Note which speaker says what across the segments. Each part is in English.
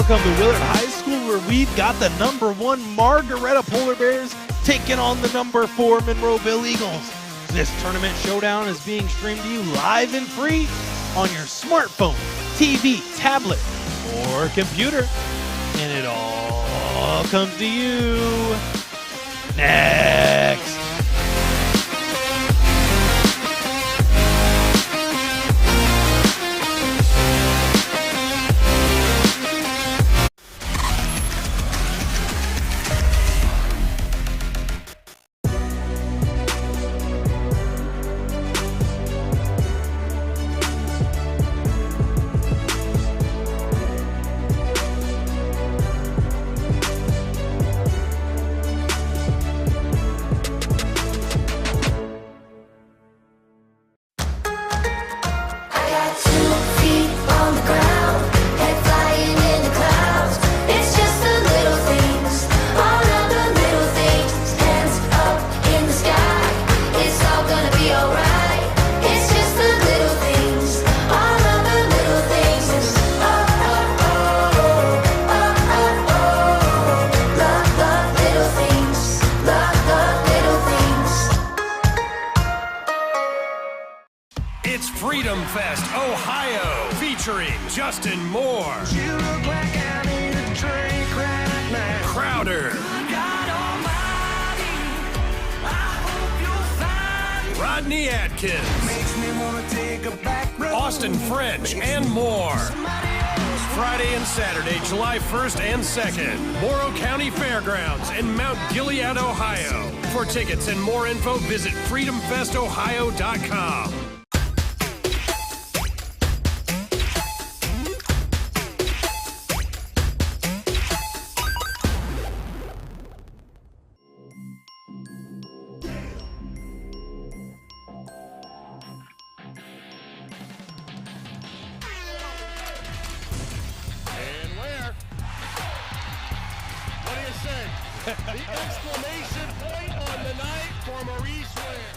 Speaker 1: welcome to Willard High School, where we've got the #1 Margaretta Polar Bears taking on the #4 Monroeville Eagles. This tournament showdown is being streamed to you live and free on your smartphone, TV, tablet, or computer. And it all comes to you next.
Speaker 2: It's Freedom Fest, Ohio, featuring Justin Moore,
Speaker 3: You look like I need a drink right now.
Speaker 2: Crowder,
Speaker 3: God Almighty, I hope you'll find
Speaker 2: Rodney Atkins,
Speaker 3: makes me wanna take a back road.
Speaker 2: Austin French, and more.
Speaker 3: Somebody else.
Speaker 2: Friday and Saturday, July 1st and 2nd, Morrow County Fairgrounds in Mount Gilead, Ohio. For tickets and more info, visit freedomfestohio.com.
Speaker 4: What do you say? The exclamation point on the night for Maurice Ware.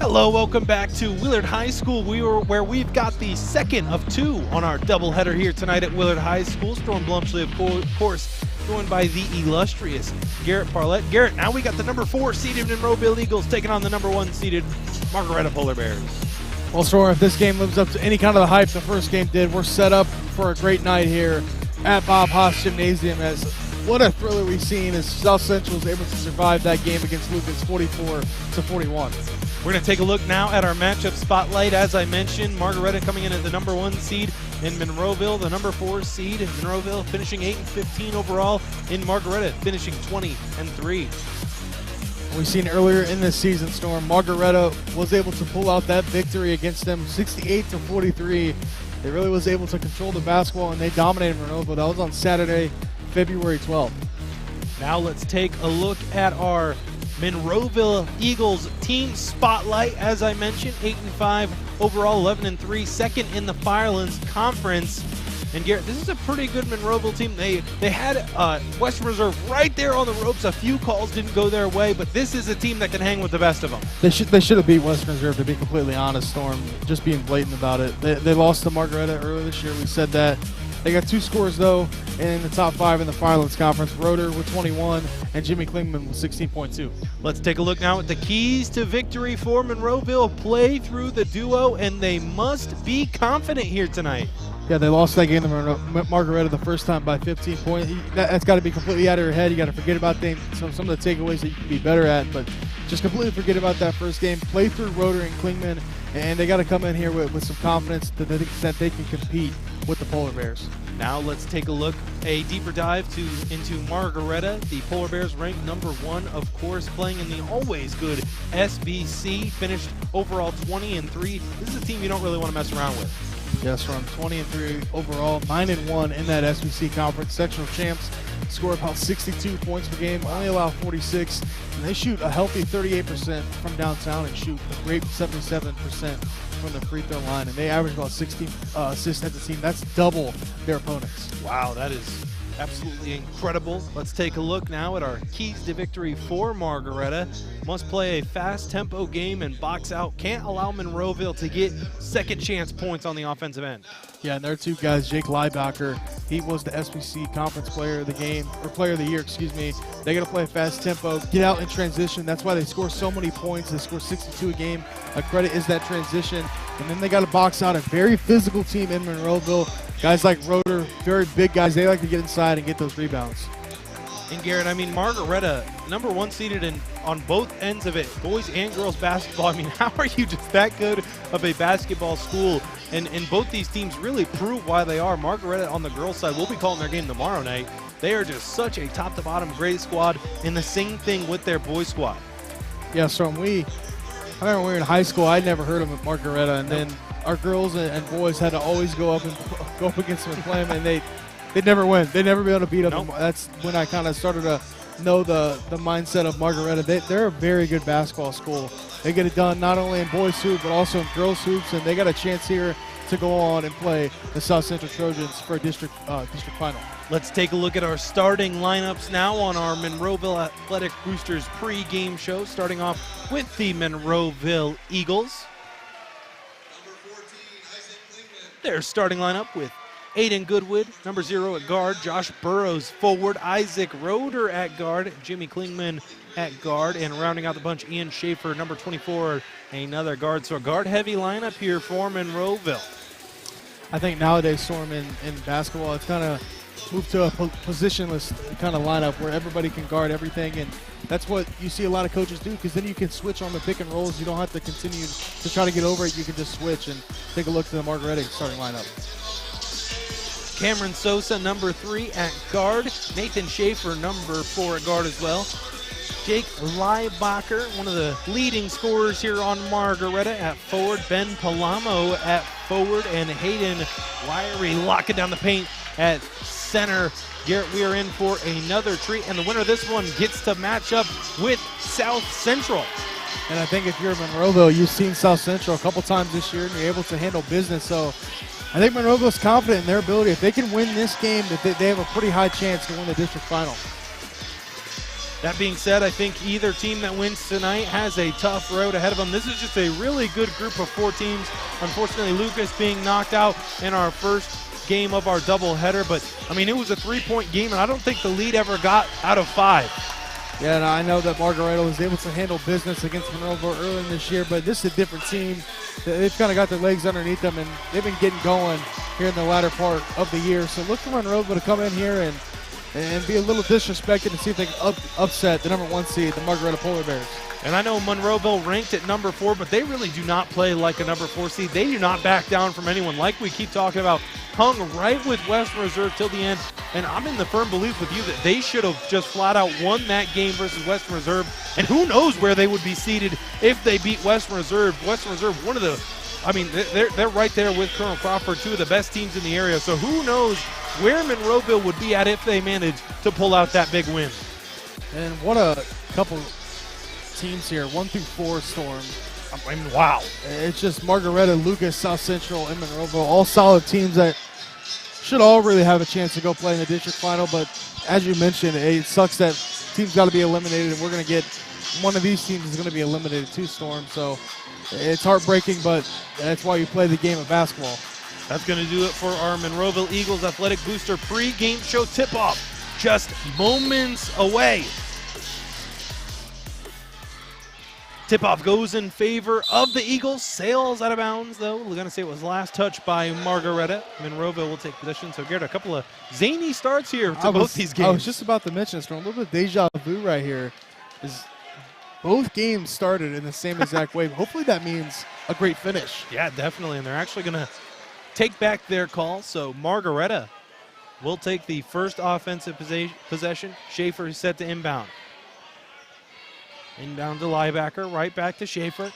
Speaker 1: Hello, welcome back to Willard High School, where we've got the second of two on our doubleheader here tonight at Willard High School. Storm Bluntschly, of course, joined by the illustrious Garret Parlett. Garret, now we got the #4 seeded Monroeville Eagles taking on the #1 seeded Margaretta Polar Bears.
Speaker 5: Well, Storm, if this game lives up to any kind of the hype the first game did, we're set up for a great night here at Bob Haas Gymnasium. As what a thriller we've seen as South Central is able to survive that game against Lucas 44-41.
Speaker 1: We're going to take a look now at our matchup spotlight. As I mentioned, Margaretta coming in at the #1 seed in Monroeville, the #4 seed in Monroeville, finishing 8-15 overall. In Margaretta, finishing 20-3.
Speaker 5: We've seen earlier in this season, Storm, Margaretta was able to pull out that victory against them 68-43. They really was able to control the basketball, and they dominated Monroeville. That was on Saturday, February 12th.
Speaker 1: Now let's take a look at our Monroeville Eagles team spotlight. As I mentioned, 8-5 overall, 11-3, second in the Firelands Conference. And Garrett, this is a pretty good Monroeville team. They had Western Reserve right there on the ropes. A few calls didn't go their way, but this is a team that can hang with the best of them.
Speaker 5: They should have beat Western Reserve, to be completely honest, Storm. Just being blatant about it. They lost to Margaretta earlier this year. We said that. They got 2 scores, though, in the top 5 in the finals conference. Roeder with 21 and Jimmy Klingman with 16.2.
Speaker 1: Let's take a look now at the keys to victory for Monroeville. Play through the duo, and they must be confident here tonight.
Speaker 5: Yeah, they lost that game to Margaretta the first time by 15 points. That's got to be completely out of your head. You got to forget about some of the takeaways that you can be better at, but just completely forget about that first game. Play through Roeder and Klingman, and they got to come in here with some confidence that they can compete with the Polar Bears.
Speaker 1: Now let's take a look, a deeper dive into Margaretta. The Polar Bears ranked number 1, of course, playing in the always good SBC. Finished overall 20-3. This is a team you don't really want to mess around with.
Speaker 5: Yes, from 20-3 overall, 9-1 in that SBC conference. Sectional champs score about 62 points per game, only allow 46, and they shoot a healthy 38% from downtown and shoot a great 77% from the free throw line, and they average about 16 assists as a team. That's double their opponents.
Speaker 1: Wow, that is absolutely incredible. Let's take a look now at our keys to victory for Margaretta. Must play a fast tempo game and box out. Can't allow Monroeville to get second chance points on the offensive end.
Speaker 5: Yeah, and there are 2 guys, Jake Leibacher. He was the SBC conference player of the game, or player of the year, excuse me. They got to play a fast tempo, get out in transition. That's why they score so many points. They score 62 a game. A credit is that transition. And then they got to box out a very physical team in Monroeville. Guys like Roeder, very big guys. They like to get inside and get those rebounds.
Speaker 1: And Garrett, I mean, Margaretta, number 1 seeded on both ends of it, boys and girls basketball. I mean, how are you just that good of a basketball school? And both these teams really prove why they are. Margaretta on the girls' side, we'll be calling their game tomorrow night. They are just such a top-to-bottom great squad, and the same thing with their boys' squad.
Speaker 5: Yeah, so I remember when we were in high school, I'd never heard of Margaretta, and then our girls and boys had to always go up against them and play them, and they'd never win. They'd never be able to beat them.
Speaker 1: Nope.
Speaker 5: That's when I kind of started to know the mindset of Margaretta. They're a very good basketball school. They get it done not only in boys hoops but also in girls hoops, and they got a chance here to go on and play the South Central Trojans for a district final.
Speaker 1: Let's take a look at our starting lineups now on our Monroeville Athletic Boosters pregame show, starting off with the Monroeville Eagles. Their starting lineup with Aiden Goodwood, number 0 at guard, Josh Burrows forward, Isaac Roeder at guard, Jimmy Klingman at guard, and rounding out the bunch, Ian Schaefer, number 24, another guard. So a guard-heavy lineup here for Monroeville.
Speaker 5: I think nowadays, Storm, in basketball, it's kind of moved to a positionless kind of lineup where everybody can guard everything, and that's what you see a lot of coaches do, because then you can switch on the pick and rolls. You don't have to continue to try to get over it. You can just switch. And take a look to the Margaretta starting lineup.
Speaker 1: Cameron Sosa, number 3 at guard. Nathan Schaefer, number 4 at guard as well. Jake Leibacher, one of the leading scorers here on Margaretta, at forward. Ben Palamo at forward, and Hayden Wiry locking down the paint at center. Garrett, we are in for another treat, and the winner of this one gets to match up with South Central.
Speaker 5: And I think if you're Monroeville, you've seen South Central a couple times this year, and you're able to handle business. So I think Monroeville's confident in their ability. If they can win this game, that they have a pretty high chance to win the district final.
Speaker 1: That being said, I think either team that wins tonight has a tough road ahead of them. This is just a really good group of 4 teams. Unfortunately, Lucas being knocked out in our first game of our doubleheader, but I mean, it was a 3-point game, and I don't think the lead ever got out of 5.
Speaker 5: Yeah, and I know that Margaretta was able to handle business against Monroeville earlier in this year, but this is a different team. They've kind of got their legs underneath them, and they've been getting going here in the latter part of the year. So look for Monroeville to come in here and be a little disrespected and see if they can upset the number 1 seed, the Margaretta Polar Bears.
Speaker 1: And I know Monroeville ranked at number 4, but they really do not play like a number 4 seed. They do not back down from anyone. Like we keep talking about, hung right with Western Reserve till the end. And I'm in the firm belief with you that they should have just flat out won that game versus Western Reserve. And who knows where they would be seated if they beat Western Reserve. Western Reserve, one of the, I mean, they're right there with Colonel Crawford, 2 of the best teams in the area. So who knows where Monroeville would be at if they managed to pull out that big win.
Speaker 5: And what a couple teams here, 1 through 4, Storm.
Speaker 1: I mean, wow.
Speaker 5: It's just Margaretta, Lucas, South Central, and Monroeville, all solid teams that should all really have a chance to go play in the district final, but as you mentioned, it sucks that teams got to be eliminated, and we're going to get one of these teams is going to be eliminated too, Storm. So it's heartbreaking, but that's why you play the game of basketball.
Speaker 1: That's going to do it for our Monroeville Eagles Athletic Booster pre-game show tip-off. Just moments away. Tip-off goes in favor of the Eagles. Sails out of bounds, though. We're going to say it was last touched by Margaretta. Monroeville will take possession. So, Garrett, a couple of zany starts here to both these games.
Speaker 5: I was just about to mention, Storm, a little bit of deja vu right here. Both games started in the same exact way. Hopefully that means a great finish.
Speaker 1: Yeah, definitely. And they're actually going to take back their call. So, Margaretta will take the first offensive possession. Schaefer is set to inbound. Inbound to Leibacher, right back to Schaefer.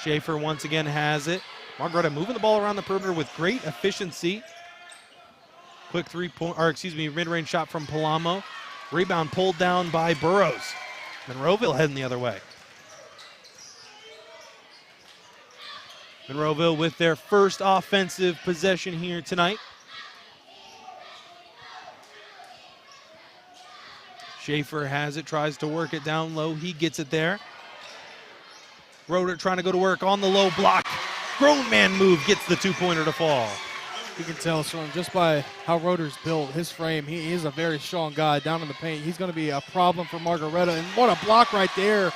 Speaker 1: Schaefer once again has it. Margaretta moving the ball around the perimeter with great efficiency. Quick mid-range shot from Palamo. Rebound pulled down by Burrows. Monroeville heading the other way. Monroeville with their first offensive possession here tonight. Schaefer has it, tries to work it down low. He gets it there. Roeder trying to go to work on the low block. Grown man move, gets the two-pointer to fall.
Speaker 5: You can tell, Storm, just by how Roeder's built, his frame, he is a very strong guy down in the paint. He's going to be a problem for Margaretta. And what a block right there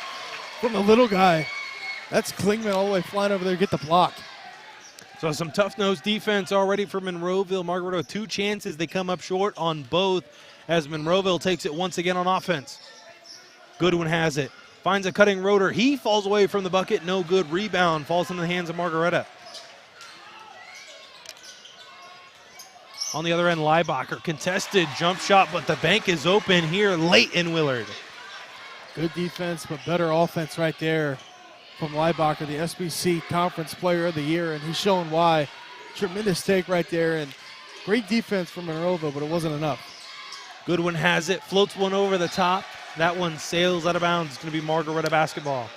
Speaker 5: from the little guy. That's Klingman all the way flying over there to get the block.
Speaker 1: So some tough-nosed defense already for Monroeville. Margaretta with 2 chances. They come up short on both as Monroeville takes it once again on offense. Goodwin has it. Finds a cutting Roeder. He falls away from the bucket. No good. Rebound falls into the hands of Margaretta. On the other end, Leibacher. Contested jump shot, but the bank is open here late in Willard.
Speaker 5: Good defense, but better offense right there from Leibacher, the SBC Conference Player of the Year, and he's showing why. Tremendous take right there, and great defense from Monroeville, but it wasn't enough.
Speaker 1: Goodwin has it, floats one over the top. That one sails out of bounds. It's going to be Margaretta basketball.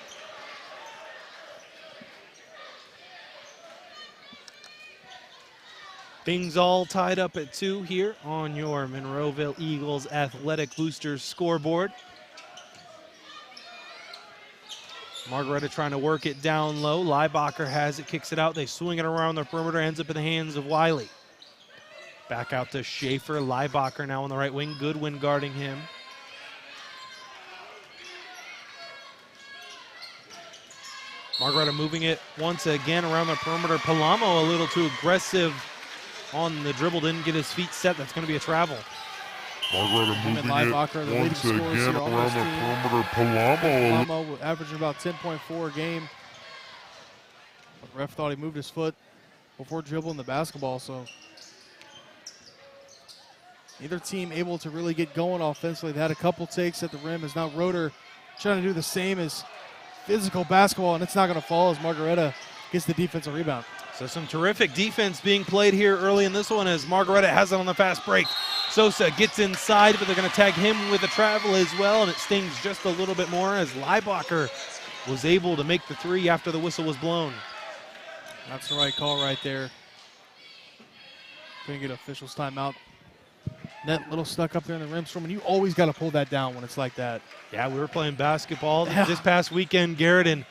Speaker 1: Things all tied up at 2 here on your Monroeville Eagles Athletic Boosters scoreboard. Margaretta trying to work it down low. Leibacher has it, kicks it out. They swing it around the perimeter, ends up in the hands of Wiley. Back out to Schaefer. Leibacher now on the right wing. Goodwin guarding him. Margaretta moving it once again around the perimeter. Palamo a little too aggressive on the dribble. Didn't get his feet set. That's going to be a travel.
Speaker 6: Margaretta moving it once again around the perimeter.
Speaker 5: Palamo averaging about 10.4 a game. The ref thought he moved his foot before dribbling the basketball, so neither team able to really get going offensively. They had a couple takes at the rim as now Roeder trying to do the same as physical basketball, and it's not going to fall as Margaretta gets the defensive rebound.
Speaker 1: So some terrific defense being played here early in this one as Margaretta has it on the fast break. Sosa gets inside, but they're going to tag him with a travel as well, and it stings just a little bit more as Leibacher was able to make the 3 after the whistle was blown.
Speaker 5: That's the right call right there. Couldn't get officials timeout. Net a little stuck up there in the rim, Storm, and you always got to pull that down when it's like that.
Speaker 1: Yeah, we were playing basketball this past weekend, Garrett, and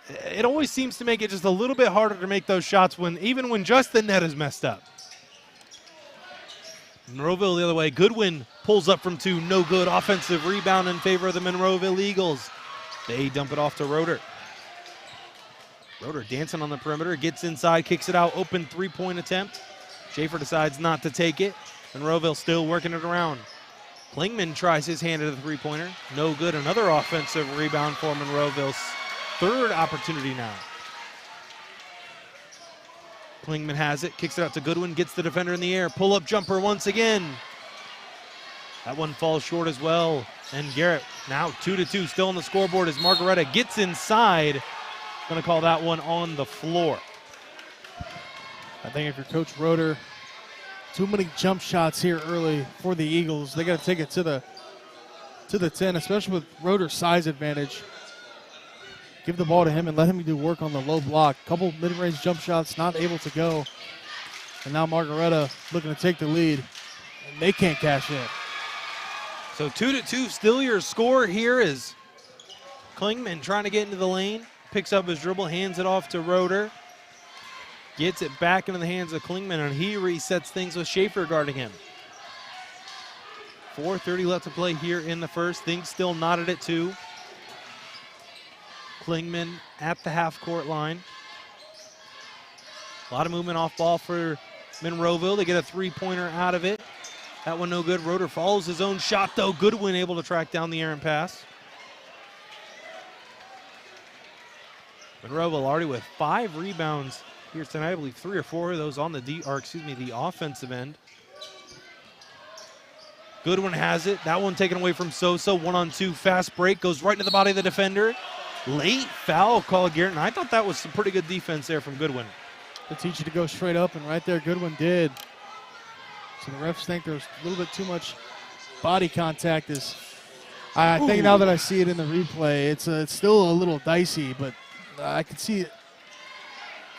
Speaker 1: it always seems to make it just a little bit harder to make those shots even when just the net is messed up. Monroeville the other way. Goodwin pulls up from 2. No good. Offensive rebound in favor of the Monroeville Eagles. They dump it off to Roeder. Roeder dancing on the perimeter. Gets inside, kicks it out. Open 3-point attempt. Schaefer decides not to take it. Monroeville still working it around. Klingman tries his hand at the 3-pointer. No good. Another offensive rebound for Monroeville's 3rd opportunity now. Klingman has it, kicks it out to Goodwin, gets the defender in the air. Pull-up jumper once again. That one falls short as well. And Garret now 2-2 still on the scoreboard as Margaretta gets inside. Going to call that one on the floor.
Speaker 5: I think if you're Coach Roeder, too many jump shots here early for the Eagles. They got to take it to the 10, especially with Roeder's size advantage. give the ball to him and let him do work on the low block. Couple mid-range jump shots, not able to go. And now Margaretta looking to take the lead, and they can't cash in.
Speaker 1: So 2-2, still your score here is Klingman trying to get into the lane. Picks up his dribble, hands it off to Roeder. Gets it back into the hands of Klingman, and he resets things with Schaefer guarding him. 4:30 left to play here in the first. Things still knotted at 2. Klingman at the half-court line. A lot of movement off ball for Monroeville. They get a three-pointer out of it. That one no good. Roeder follows his own shot, though. Goodwin able to track down the errant pass. Monroeville already with 5 rebounds here tonight. I believe 3 or 4 of those on the offensive end. Goodwin has it. That one taken away from Sosa. 1-on-2 fast break. Goes right into the body of the defender. Late foul call, Garret. And I thought that was some pretty good defense there from Goodwin.
Speaker 5: They teach you to go straight up, and right there Goodwin did. So the refs think there's a little bit too much body contact. I think now that I see it in the replay, it's still a little dicey, but I can see it.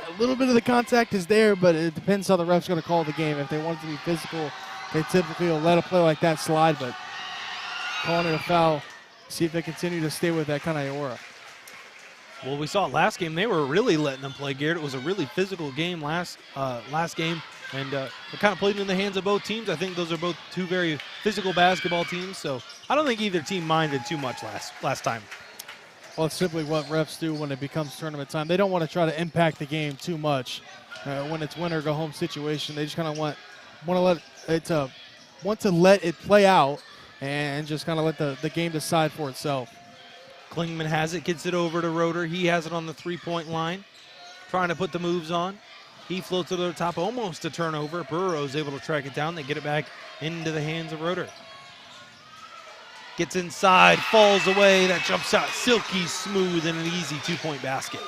Speaker 5: A little bit of the contact is there, but it depends how the ref's going to call the game. If they want it to be physical, they typically will let a play like that slide, but calling it a foul, see if they continue to stay with that kind of aura.
Speaker 1: Well, we saw it last game. They were really letting them play, Garret. It was a really physical game last game, and it kind of played in the hands of both teams. I think those are both two very physical basketball teams, so I don't think either team minded too much last time.
Speaker 5: Well, it's simply what refs do when it becomes tournament time. They don't want to try to impact the game too much. When it's win or go home situation, they just kind of want to let it play out and just kind of let the game decide for itself.
Speaker 1: Klingman has it, gets it over to Roeder. He has it on the three-point line, trying to put the moves on. He floats it to the top, almost a turnover. Burrow's able to track it down. They get it back into the hands of Roeder. Gets inside, falls away. That jump shot, silky smooth, and an easy two-point basket.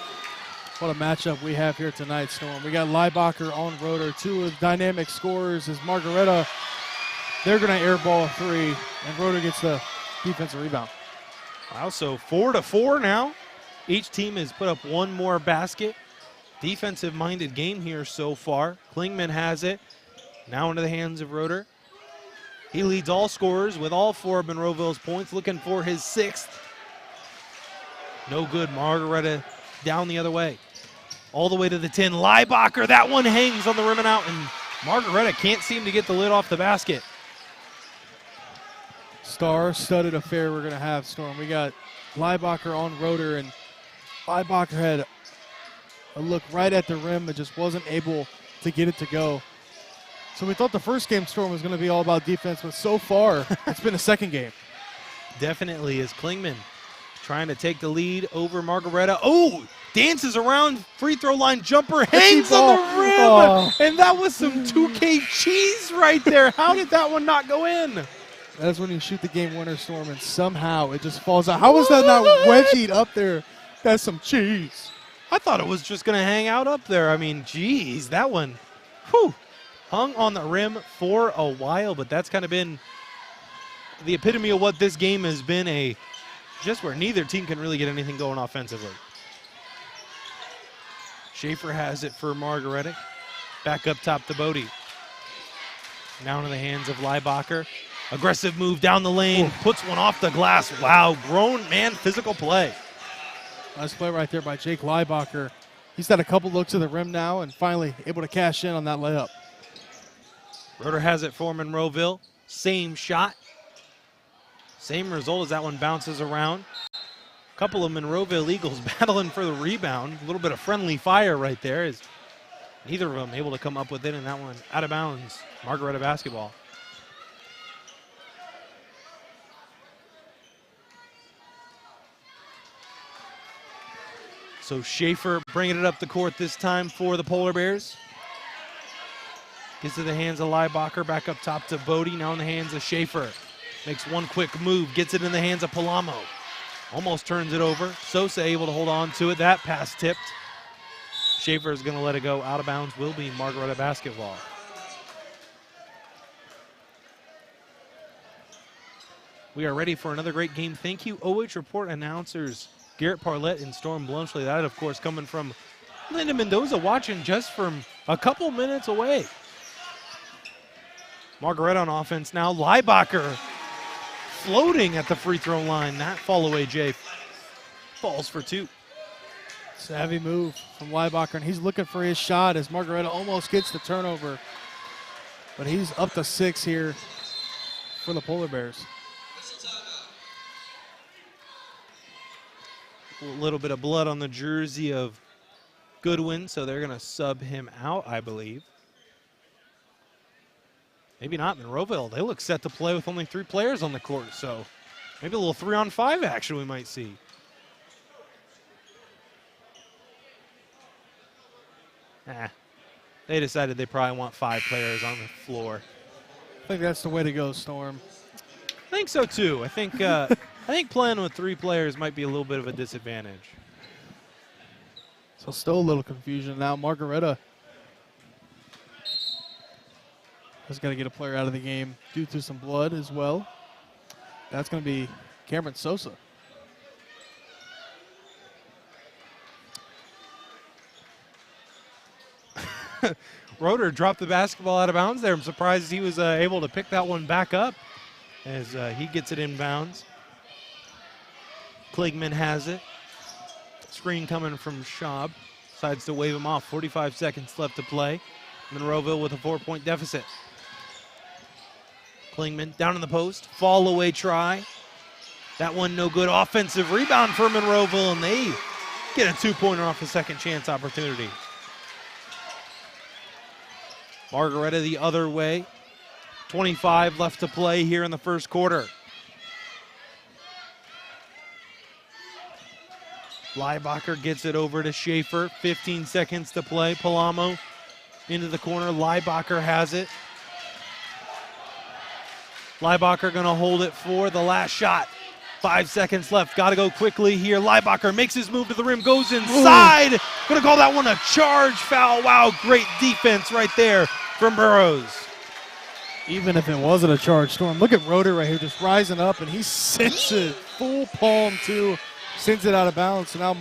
Speaker 5: What a matchup we have here tonight, Storm. We got Leibacher on Roeder. 2 of dynamic scorers is Margaretta. They're going to airball a 3, and Roeder gets the defensive rebound.
Speaker 1: Wow, so 4-4 now. Each team has put up one more basket. Defensive-minded game here so far. Klingman has it. Now into the hands of Roeder. He leads all scorers with all 4 of Monroeville's points, looking for his 6th. No good. Margaretta down the other way. All the way to the 10. Leibacher, that one hangs on the rim and out, and Margaretta can't seem to get the lid off the basket.
Speaker 5: Star-studded affair we're going to have, Storm. We got Leibacher on Roeder, and Leibacher had a look right at the rim but just wasn't able to get it to go. So we thought the first game, Storm, was going to be all about defense, but so far it's been a second game.
Speaker 1: Definitely is. Klingman trying to take the lead over Margaretta. Oh, dances around, free throw line jumper, hangs on the rim, and that was some 2K cheese right there. How did that one not go in?
Speaker 5: That's when you shoot the game winner, Storm, and somehow it just falls out. How was that not wedgied up there? That's some cheese.
Speaker 1: I thought it was just going to hang out up there. I mean, geez, that one, hung on the rim for a while, but that's kind of been the epitome of what this game has been, just where neither team can really get anything going offensively. Schaefer has it for Margaretta. Back up top to Bodie. Now into the hands of Leibacher. Aggressive move down the lane, puts one off the glass. Wow, grown man physical play.
Speaker 5: Nice play right there by Jake Leibacher. He's had a couple looks at the rim now and finally able to cash in on that layup.
Speaker 1: Roeder has it for Monroeville. Same shot. Same result as that one bounces around. A couple of Monroeville Eagles battling for the rebound. A little bit of friendly fire right there as neither of them able to come up with it, and that one out of bounds. Margaretta basketball. So Schaefer bringing it up the court this time for the Polar Bears. Gets to the hands of Leibacher, back up top to Bodie, now in the hands of Schaefer. Makes one quick move, gets it in the hands of Palamo. Almost turns it over. Sosa able to hold on to it. That pass tipped. Schaefer is going to let it go. Out of bounds will be Margaretta basketball. We are ready for another great game. Thank you, OH Report announcers Garret, Parlett, and Storm Bluntschly. That, of course, coming from Linda Mendoza, watching just from a couple minutes away. Margaretta on offense now. Leibacher floating at the free throw line. That fall away, Jay, falls for 2.
Speaker 5: Savvy move from Leibacher, and he's looking for his shot as Margaretta almost gets the turnover. But he's up to 6 here for the Polar Bears.
Speaker 1: A little bit of blood on the jersey of Goodwin, so they're going to sub him out, I believe. Maybe not. Monroeville, they look set to play with only 3 players on the court, so maybe a little 3-on-5 action we might see. They decided they probably want 5 players on the floor.
Speaker 5: I think that's the way to go, Storm.
Speaker 1: I think so too. I think playing with 3 players might be a little bit of a disadvantage.
Speaker 5: So still a little confusion now. Margaretta has got to get a player out of the game due to some blood as well. That's going to be Cameron Sosa.
Speaker 1: Roeder dropped the basketball out of bounds there. I'm surprised he was able to pick that one back up as he gets it in bounds. Kligman has it. Screen coming from Schaub. Decides to wave him off. 45 seconds left to play. Monroeville with a 4-point deficit. Klingman down in the post. Fall away try. That one no good. Offensive rebound for Monroeville, and they get a 2-pointer off a second chance opportunity. Margaretta the other way. 25 left to play here in the first quarter. Leibacher gets it over to Schaefer. 15 seconds to play. Palamo into the corner. Leibacher has it. Leibacher going to hold it for the last shot. 5 seconds left. Got to go quickly here. Leibacher makes his move to the rim. Goes inside. Going to call that one a charge foul. Wow, great defense right there from Burrows.
Speaker 5: Even if it wasn't a charge, Storm, look at Roeder right here just rising up, and he sends it full palm too. Sends it out of bounds. So now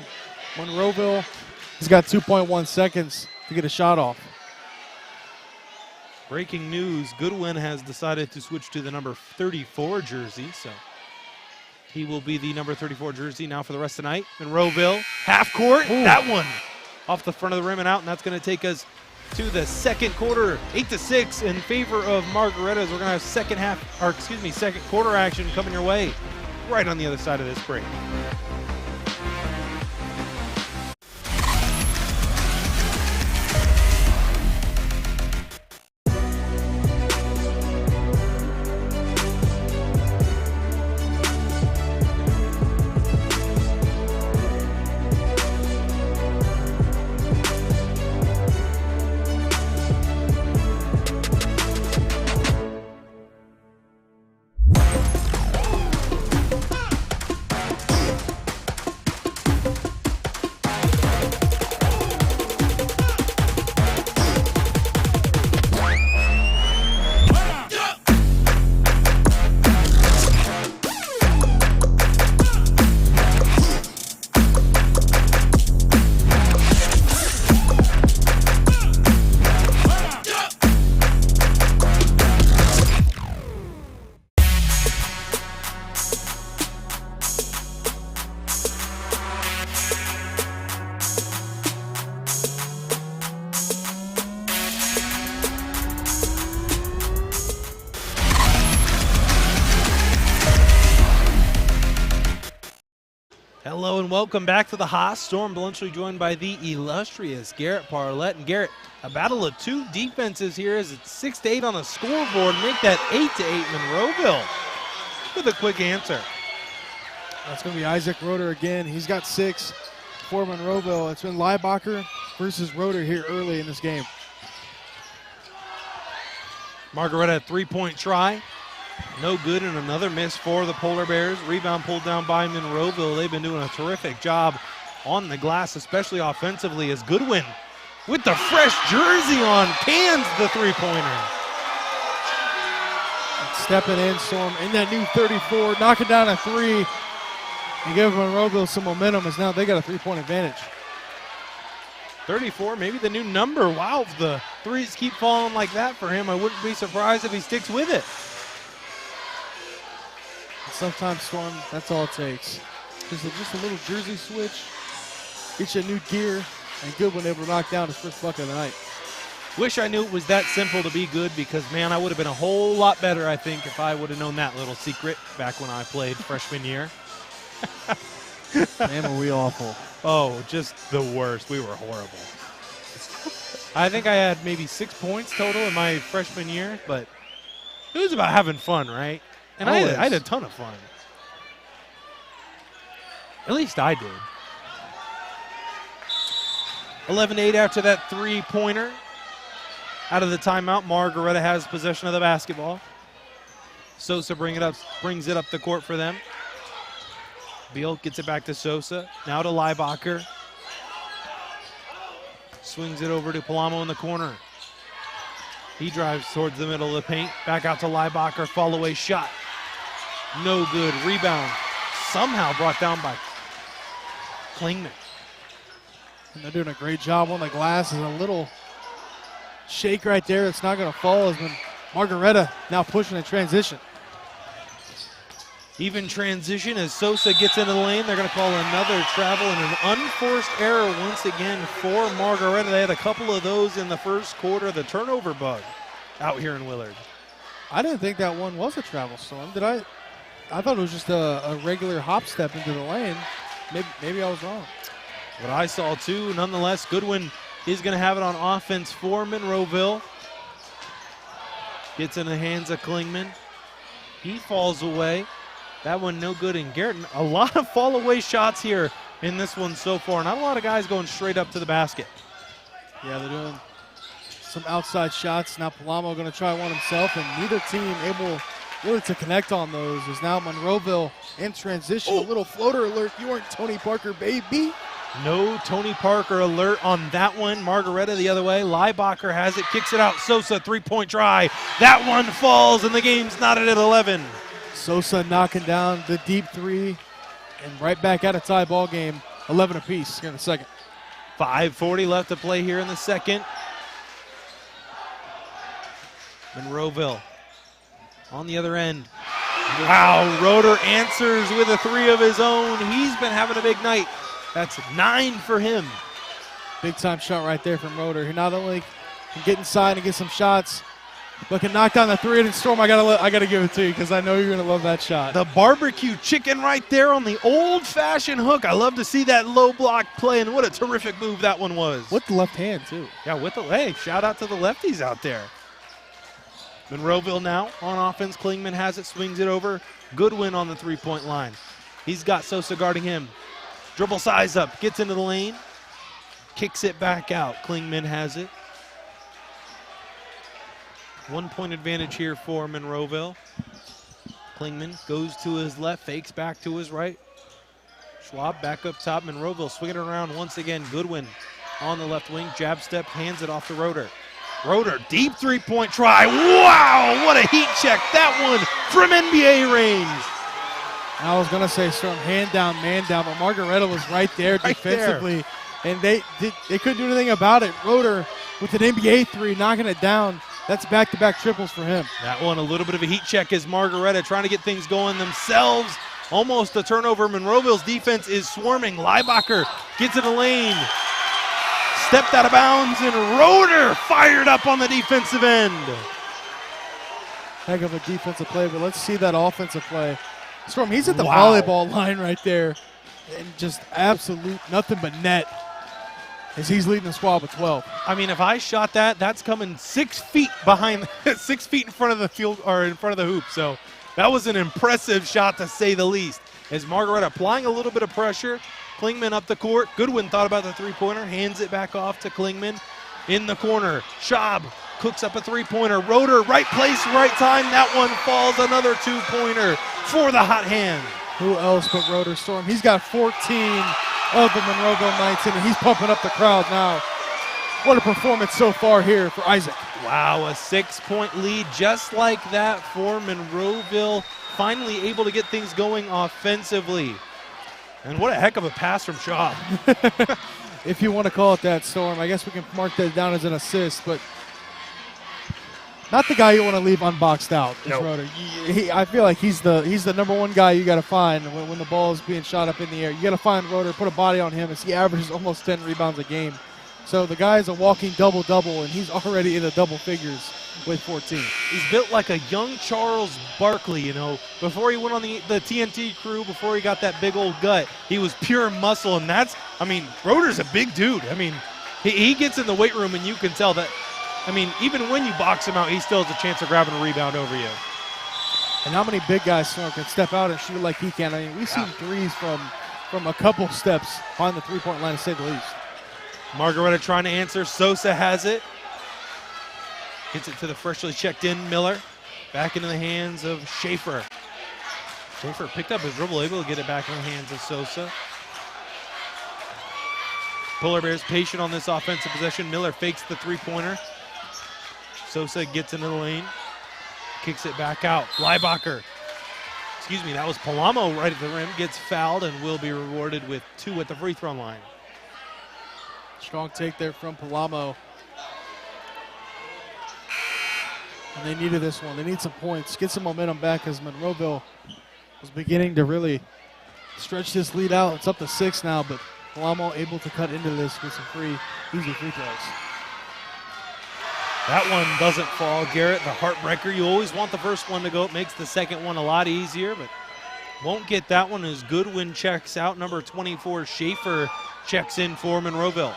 Speaker 5: Monroeville has got 2.1 seconds to get a shot off.
Speaker 1: Breaking news, Goodwin has decided to switch to the number 34 jersey, so he will be the number 34 jersey now for the rest of the night. Monroeville, half court, that one off the front of the rim and out, and that's going to take us to the second quarter, 8-6 in favor of Margaretta's. We're going to have second quarter action coming your way right on the other side of this break. Hello and welcome back to the Haas. Storm Bluntschly joined by the illustrious Garret, Parlett. And Garret, a battle of 2 defenses here as it's 6-8 on the scoreboard. Make that 8-8 Monroeville with a quick answer.
Speaker 5: That's going to be Isaac Roeder again. He's got 6 for Monroeville. It's been Leibacher versus Roeder here early in this game.
Speaker 1: Margaretta, 3-point try. No good, and another miss for the Polar Bears. Rebound pulled down by Monroeville. They've been doing a terrific job on the glass, especially offensively, as Goodwin, with the fresh jersey on, cans the 3-pointer.
Speaker 5: Stepping in, Storm, in that new 34, knocking down a 3. And give Monroeville some momentum as now they got a 3-point advantage.
Speaker 1: 34, maybe the new number. Wow, if the threes keep falling like that for him, I wouldn't be surprised if he sticks with it.
Speaker 5: Sometimes, Storm, that's all it takes. Just a little jersey switch, get you a new gear, and Goodwin able to knock down his first bucket of the night.
Speaker 1: Wish I knew it was that simple to be good because, man, I would have been a whole lot better, I think, if I would have known that little secret back when I played freshman year.
Speaker 5: Man, were we awful.
Speaker 1: Oh, just the worst. We were horrible. I think I had maybe 6 points total in my freshman year, but it was about having fun, right? And I had a ton of fun. At least I did. 11-8 after that three-pointer. Out of the timeout, Margaretta has possession of the basketball. Sosa brings it up the court for them. Beal gets it back to Sosa. Now to Leibacher. Swings it over to Palamo in the corner. He drives towards the middle of the paint. Back out to Leibacher. Fall away shot. No good. Rebound. Somehow brought down by Klingman.
Speaker 5: And they're doing a great job on the glass. There's a little shake right there. It's not going to fall. Has been Margaretta now pushing in transition.
Speaker 1: Even transition as Sosa gets into the lane. They're going to call another travel and an unforced error once again for Margaretta. They had a couple of those in the first quarter. The turnover bug out here in Willard.
Speaker 5: I didn't think that one was a travel, Storm. Did I? I thought it was just a regular hop step into the lane. Maybe I was wrong.
Speaker 1: What I saw too. Nonetheless, Goodwin is going to have it on offense for Monroeville. Gets in the hands of Klingman. He falls away. That one no good. And Garret, a lot of fall away shots here in this one so far. Not a lot of guys going straight up to the basket.
Speaker 5: Yeah, they're doing some outside shots. Now Palamo going to try one himself, and neither team able really to connect on those. Is now Monroeville in transition. A little floater alert. You weren't Tony Parker, baby.
Speaker 1: No Tony Parker alert on that one. Margaretta the other way. Leibacher has it, kicks it out. Sosa, three-point try. That one falls, and the game's knotted at 11.
Speaker 5: Sosa knocking down the deep three, and right back at a tie ball game. 11 apiece here in the second.
Speaker 1: 5:40 left to play here in the second. Monroeville on the other end. Wow, Roeder answers with a three of his own. He's been having a big night. That's 9 for him.
Speaker 5: Big time shot right there from Roeder. He not only can get inside and get some shots, but can knock down the three. And Storm, I gotta give it to you because I know you're gonna love that shot.
Speaker 1: The barbecue chicken right there on the old-fashioned hook. I love to see that low block play, and what a terrific move that one was.
Speaker 5: With the left hand too.
Speaker 1: Yeah, with the hey, shout out to the lefties out there. Monroeville now on offense. Klingman has it, swings it over. Goodwin on the three-point line. He's got Sosa guarding him. Dribble size up, gets into the lane, kicks it back out. Klingman has it. 1 point advantage here for Monroeville. Klingman goes to his left, fakes back to his right. Schwab back up top. Monroeville swinging it around once again. Goodwin on the left wing, jab step, hands it off to Roeder. Roeder, deep three-point try. Wow, what a heat check. That one from NBA range.
Speaker 5: I was going to say, Storm, hand down, man down, but Margaretta was right there defensively, and they couldn't do anything about it. Roeder with an NBA three, knocking it down. That's back-to-back triples for him.
Speaker 1: That one, a little bit of a heat check as Margaretta trying to get things going themselves. Almost a turnover. Monroeville's defense is swarming. Leibacher gets in the lane. Stepped out of bounds, and Roeder fired up on the defensive end.
Speaker 5: Heck of a defensive play, but let's see that offensive play. Storm, he's at the volleyball line right there, and just absolute nothing but net as he's leading the squad with 12.
Speaker 1: I mean, if I shot that, that's coming 6 feet behind, 6 feet in front of the field or in front of the hoop. So that was an impressive shot to say the least. As Margaretta applying a little bit of pressure, Klingman up the court. Goodwin thought about the three-pointer, hands it back off to Klingman in the corner. Schaub cooks up a three-pointer. Roeder, right place, right time. That one falls. Another two-pointer for the hot hand.
Speaker 5: Who else but Roeder, Storm? He's got 14 of the Monroeville Knights in, and he's pumping up the crowd now. What a performance so far here for Isaac.
Speaker 1: Wow, a 6-point lead just like that for Monroeville. Finally able to get things going offensively. And what a heck of a pass from Shaw.
Speaker 5: If you want to call it that, Storm, I guess we can mark that down as an assist, but not the guy you want to leave unboxed out.
Speaker 1: Nope.
Speaker 5: Roeder. I feel like he's the #1 guy you got to find when the ball is being shot up in the air. You got to find Roeder, put a body on him, as he averages almost 10 rebounds a game. So the guy is a walking double-double, and he's already in the double figures with 14.
Speaker 1: He's built like a young Charles Barkley, you know. Before he went on the TNT crew, before he got that big old gut, he was pure muscle, and that's, I mean, Roeder's a big dude. I mean, he gets in the weight room, and you can tell that, I mean, even when you box him out, he still has a chance of grabbing a rebound over you.
Speaker 5: And how many big guys, Storm, can step out and shoot like he can? I mean, we've seen threes from a couple steps on the three-point line, to say the least.
Speaker 1: Margaretta trying to answer. Sosa has it. Gets it to the freshly checked in Miller. Back into the hands of Schaefer. Schaefer picked up his dribble, able to get it back in the hands of Sosa. Polar Bears patient on this offensive possession. Miller fakes the three-pointer. Sosa gets into the lane. Kicks it back out. Leibacher. Excuse me, that was Palamo right at the rim. Gets fouled and will be rewarded with 2 at the free throw line.
Speaker 5: Strong take there from Palamo. And they needed this one. They need some points. Get some momentum back, as Monroeville was beginning to really stretch this lead out. It's up to 6 now, but Palamo able to cut into this with some easy free throws.
Speaker 1: That one doesn't fall. Garret, the heartbreaker. You always want the first one to go. It makes the second one a lot easier, but won't get that one as Goodwin checks out. Number 24, Schaefer, checks in for Monroeville.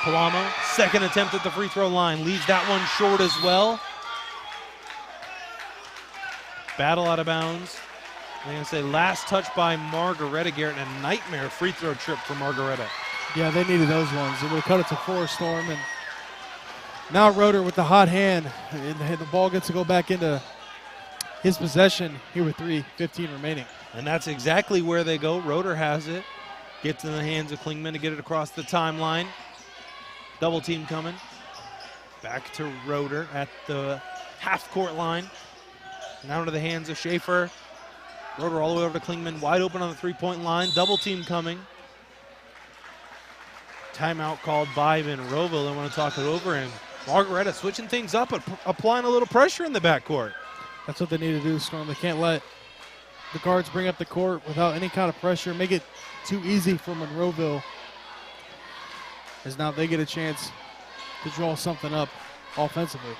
Speaker 1: Palamo, second attempt at the free throw line, leaves that one short as well. Battle out of bounds. I'm going to say last touch by Margaretta. Garret, and a nightmare free throw trip for Margaretta.
Speaker 5: Yeah, they needed those ones. They would have cut it to 4, Storm. And now Roeder with the hot hand. And the ball gets to go back into his possession here with 3:15 remaining.
Speaker 1: And that's exactly where they go. Roeder has it. Gets in the hands of Klingman to get it across the timeline. Double team coming. Back to Roeder at the half-court line. Now into the hands of Schaefer. Roeder all the way over to Klingman, wide open on the three-point line. Double team coming. Timeout called by Monroeville. They want to talk it over, and Margaretta switching things up, applying a little pressure in the backcourt.
Speaker 5: That's what they need to do, Storm. They can't let the guards bring up the court without any kind of pressure, make it too easy for Monroeville, as now they get a chance to draw something up offensively.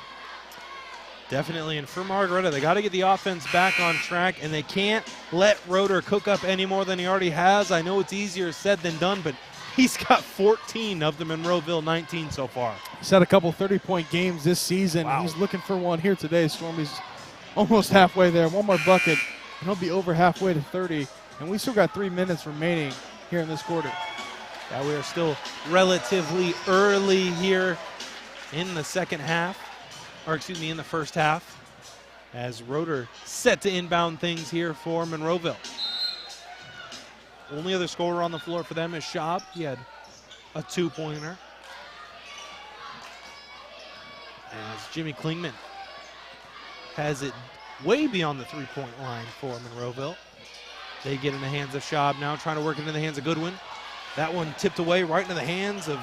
Speaker 1: Definitely, and for Margaretta, they got to get the offense back on track, and they can't let Roeder cook up any more than he already has. I know it's easier said than done, but he's got 14 of the Monroeville 19 so far.
Speaker 5: He's had a couple 30-point games this season.
Speaker 1: Wow.
Speaker 5: He's looking for one here today. Storm, he's almost halfway there. One more bucket, and he'll be over halfway to 30. And we still got 3 minutes remaining here in this quarter.
Speaker 1: Yeah, we are still relatively early here in the second half, or excuse me, in the first half, as Roeder set to inbound things here for Monroeville. Only other scorer on the floor for them is Schaub. He had a 2-pointer. As Jimmy Klingman has it way beyond the 3-point line for Monroeville. They get in the hands of Schaub now, trying to work it into the hands of Goodwin. That one tipped away right into the hands of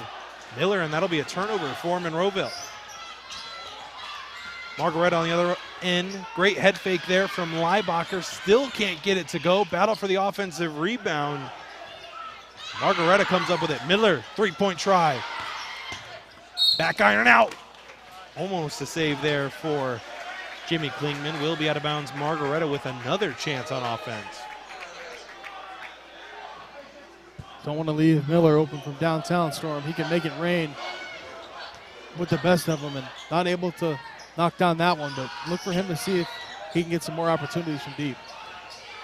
Speaker 1: Miller, and that'll be a turnover for Monroeville. Margaretta on the other end. Great head fake there from Leibacher. Still can't get it to go. Battle for the offensive rebound. Margaretta comes up with it. Miller, 3-point try. Back iron out. Almost a save there for Jimmy Klingman. Will be out of bounds. Margaretta with another chance on offense.
Speaker 5: Don't want to leave Miller open from downtown, Storm. He can make it rain with the best of them, and not able to knock down that one, but look for him to see if he can get some more opportunities from deep.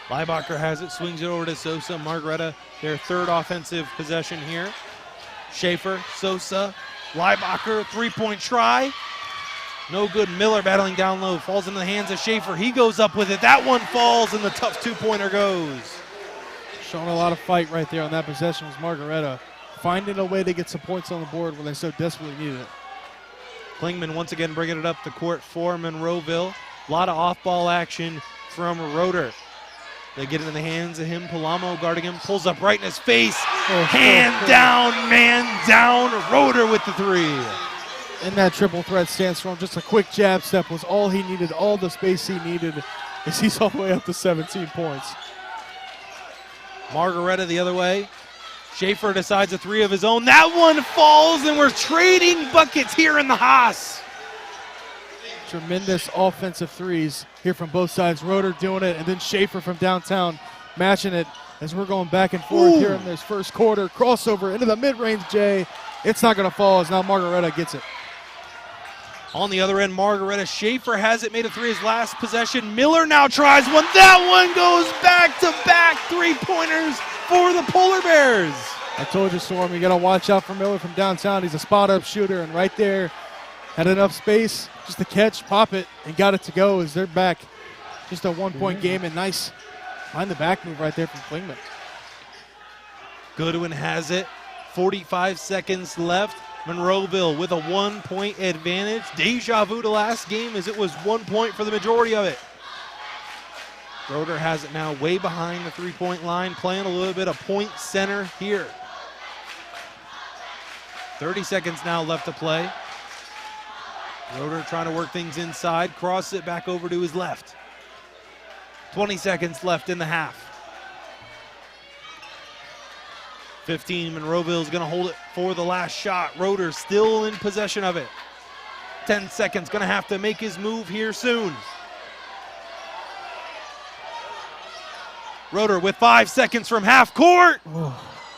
Speaker 1: Leibacher has it, swings it over to Sosa. Margaretta, their third offensive possession here. Schaefer, Sosa, Leibacher, 3-point try. No good. Miller battling down low, falls into the hands of Schaefer. He goes up with it. That one falls, and the tough 2-pointer goes.
Speaker 5: Showing a lot of fight right there on that possession was Margaretta, finding a way to get some points on the board when they so desperately needed it.
Speaker 1: Klingman once again bringing it up the court for Monroeville. A lot of off-ball action from Roeder. They get it in the hands of him. Palamo guarding him, pulls up right in his face. Hand down, man down. Roeder with the three.
Speaker 5: In that triple threat stance from him, just a quick jab step was all he needed, all the space he needed, as he's all the way up to 17 points.
Speaker 1: Margaretta the other way. Schaefer decides a three of his own. That one falls, and we're trading buckets here in the Haas.
Speaker 5: Tremendous offensive threes here from both sides. Roeder doing it, and then Schaefer from downtown matching it as we're going back and forth here in this first quarter. Crossover into the mid-range, Jay. It's not going to fall as now Margaretta gets it.
Speaker 1: On the other end, Margaretta. Schaefer has it, made a three his last possession. Miller now tries one. That one goes back-to-back three-pointers for the Polar Bears.
Speaker 5: I told you, Storm, you got to watch out for Miller from downtown. He's a spot-up shooter, and right there had enough space just to catch, pop it, and got it to go as they're back. Just a one-point game, and nice behind-the-back move right there from Klingman.
Speaker 1: Goodwin has it. 45 seconds left. Monroeville with a 1-point advantage. Deja vu to last game as it was 1 point for the majority of it. Roeder has it now way behind the three-point line, playing a little bit of point center here. 30 seconds now left to play. Roeder trying to work things inside, cross it back over to his left. 20 seconds left in the half. 15, Monroeville is going to hold it for the last shot. Roeder still in possession of it. 10 seconds, going to have to make his move here soon. Roeder with 5 seconds from half court.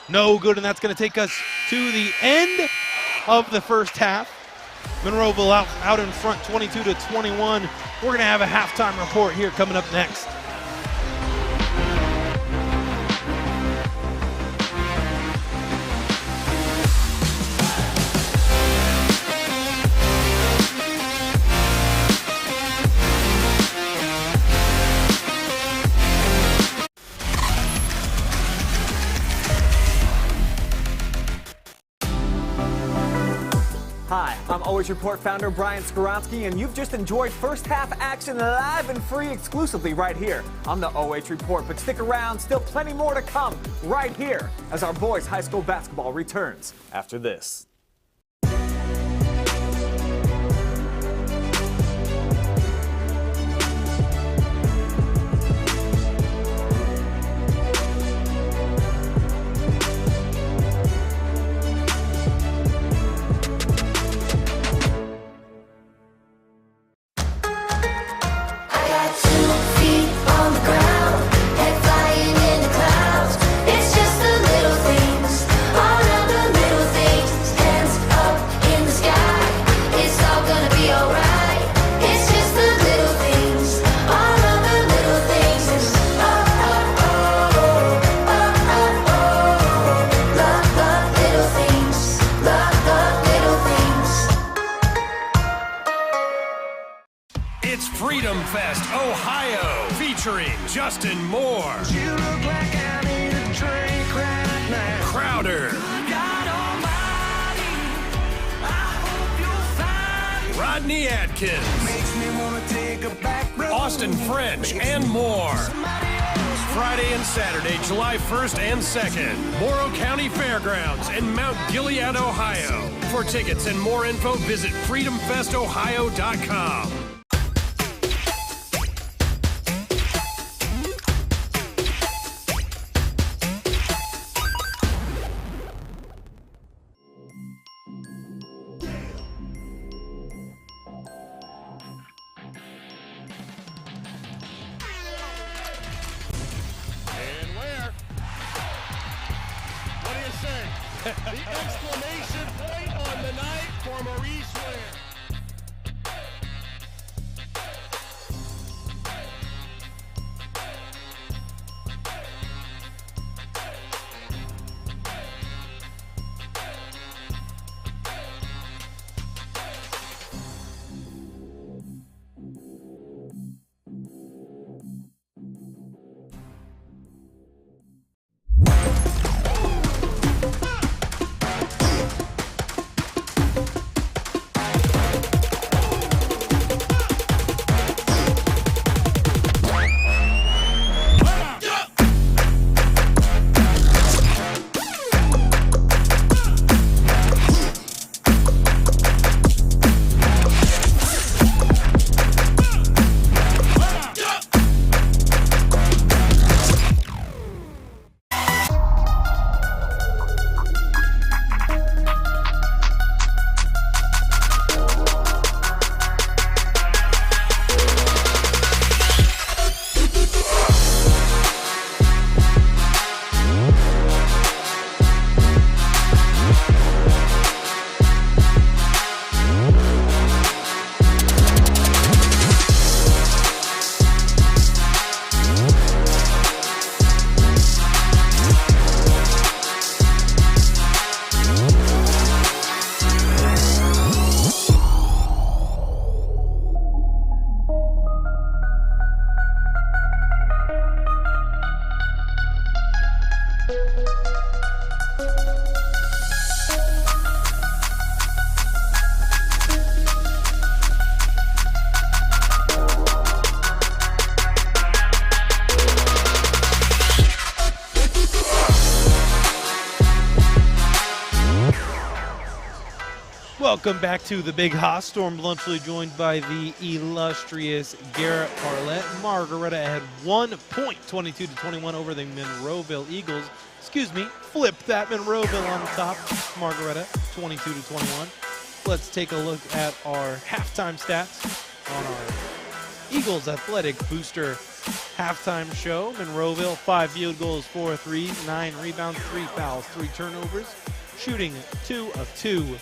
Speaker 1: No good, and that's going to take us to the end of the first half. Monroeville out in front 22-21. We're going to have a halftime report here coming up next.
Speaker 7: Hi, I'm Always Report founder Brian Skoronsky, and you've just enjoyed first half action live and free exclusively right here on the OH Report. But stick around, still plenty more to come right here as our boys high school basketball returns after this.
Speaker 2: It's Freedom Fest Ohio, featuring Justin Moore,
Speaker 3: You look like I need a drink right now.
Speaker 2: Crowder,
Speaker 3: God almighty, I hope you'll find
Speaker 2: Rodney Atkins,
Speaker 3: makes me wanna take a back road.
Speaker 2: Austin French, and more. Friday and Saturday, July 1st and 2nd, Morrow County Fairgrounds in Mount Gilead, Ohio. For tickets and more info, visit freedomfestohio.com.
Speaker 4: What do you say? The exclamation point on the night for Maurice Ware.
Speaker 1: Welcome back to the Big Hoss. Storm Bluntschly joined by the illustrious Garret Parlett. Margaretta had 1 point, 22-21 over the Monroeville Eagles. Excuse me, flipped that Monroeville on top. Margaretta, 22-21. Let's take a look at our halftime stats on our Eagles Athletic Booster halftime show. Monroeville, 5 field goals, 4 threes, 9 rebounds, 3 fouls, 3 turnovers. Shooting 2 of 2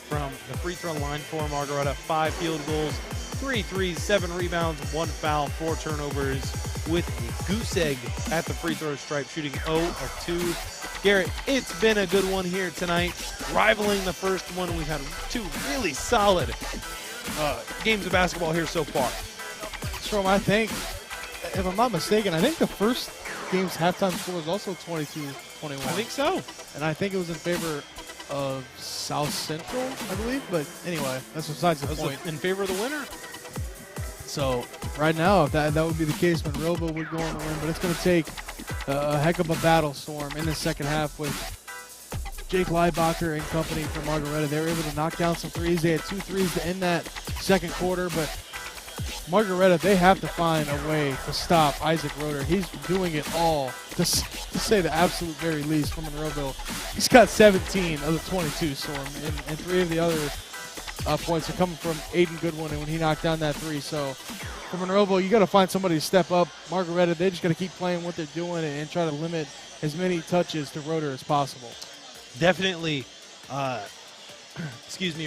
Speaker 1: from the free throw line for Margaretta. 5 field goals, 3 threes, 7 rebounds, 1 foul, 4 turnovers, with a goose egg at the free throw stripe, shooting 0 of 2. Garret, it's been a good one here tonight, rivaling the first one. We've had 2 really solid games of basketball here so far.
Speaker 5: Storm, I think, if I'm not mistaken, I think the first game's halftime score was also 22-21.
Speaker 1: I think so.
Speaker 5: And I think it was in favor of South Central, I believe. But anyway, that's besides the point.
Speaker 1: In favor of the winner.
Speaker 5: So right now, if that would be the case, Monroeville would go on the win. But it's going to take a heck of a battle, Storm, in the second half with Jake Leibacher and company for Margaretta. They were able to knock down some threes. They had 2 threes to end that second quarter, but Margaretta, they have to find a way to stop Isaac Roeder. He's doing it all, to say the absolute very least, for Monroeville. He's got 17 of the 22, Storm, and 3 of the other points are coming from Aiden Goodwin and when he knocked down that 3. So for Monroeville, you got to find somebody to step up. Margaretta, they just got to keep playing what they're doing and try to limit as many touches to Roeder as possible.
Speaker 1: Definitely,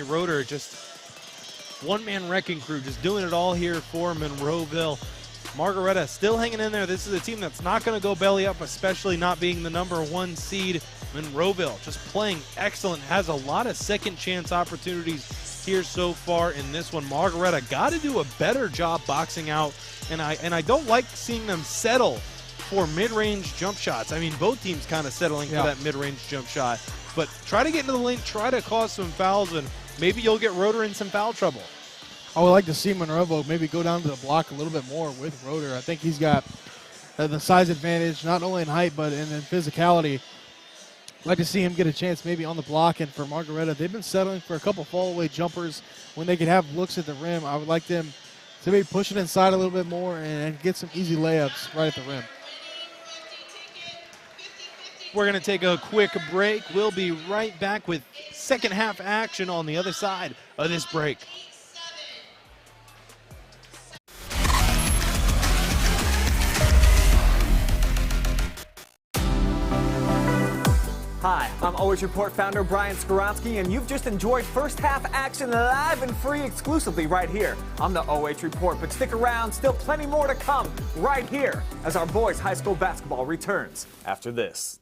Speaker 1: Roeder, just one-man wrecking crew, just doing it all here for Monroeville. Margaretta still hanging in there. This is a team that's not going to go belly up, especially not being the #1 seed. Monroeville just playing excellent, has a lot of second chance opportunities here so far in this one. Margaretta got to do a better job boxing out, and I don't like seeing them settle for mid-range jump shots. I mean, both teams kind of settling for that mid-range jump shot, but try to get into the lane, try to cause some fouls, and maybe you'll get Roeder in some foul trouble.
Speaker 5: I would like to see Monroeville maybe go down to the block a little bit more with Roeder. I think he's got the size advantage, not only in height, but in physicality. I'd like to see him get a chance maybe on the block. And for Margaretta, they've been settling for a couple fall-away jumpers when they could have looks at the rim. I would like them to maybe push it inside a little bit more and get some easy layups right at the rim.
Speaker 1: We're going to take a quick break. We'll be right back with second half action on the other side of this break.
Speaker 7: Hi, I'm OH Report founder Brian Skoronsky, and you've just enjoyed first half action live and free exclusively right here on the OH Report. But stick around, still plenty more to come right here as our boys high school basketball returns after this.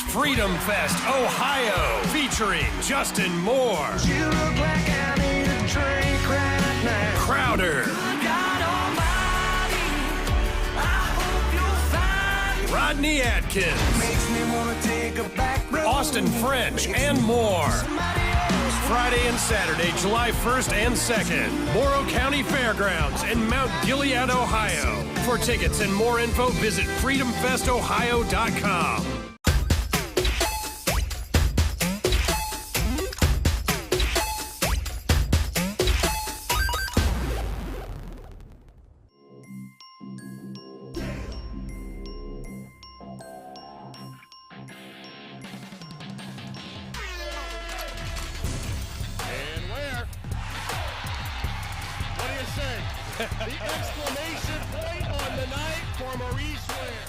Speaker 2: Freedom Fest, Ohio, featuring Justin Moore,
Speaker 3: You look like I need a drink right now.
Speaker 2: Crowder,
Speaker 3: God Almighty, I hope you'll find
Speaker 2: Rodney Atkins,
Speaker 3: makes me wanna take a back road.
Speaker 2: Austin French, and more.
Speaker 3: Somebody else.
Speaker 2: Friday and Saturday, July 1st and 2nd, Morrow County Fairgrounds in Mount Gilead, Ohio. For tickets and more info, visit freedomfestohio.com.
Speaker 4: The exclamation point on the night for Maurice Ware.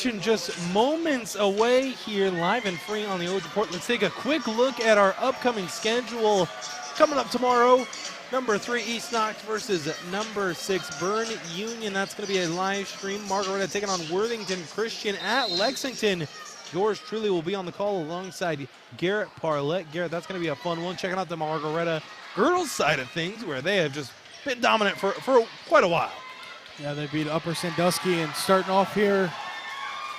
Speaker 1: action just moments away here, live and free on the OH Report. Let's take a quick look at our upcoming schedule. Coming up tomorrow, number 3 East Knox versus number 6 Bern Union. That's going to be a live stream. Margaretta taking on Worthington Christian at Lexington. Yours truly will be on the call alongside Garret Parlett. Garret, that's going to be a fun one. Checking out the Margaretta girls side of things, where they have just been dominant for quite a while.
Speaker 5: Yeah, they beat Upper Sandusky, and starting off here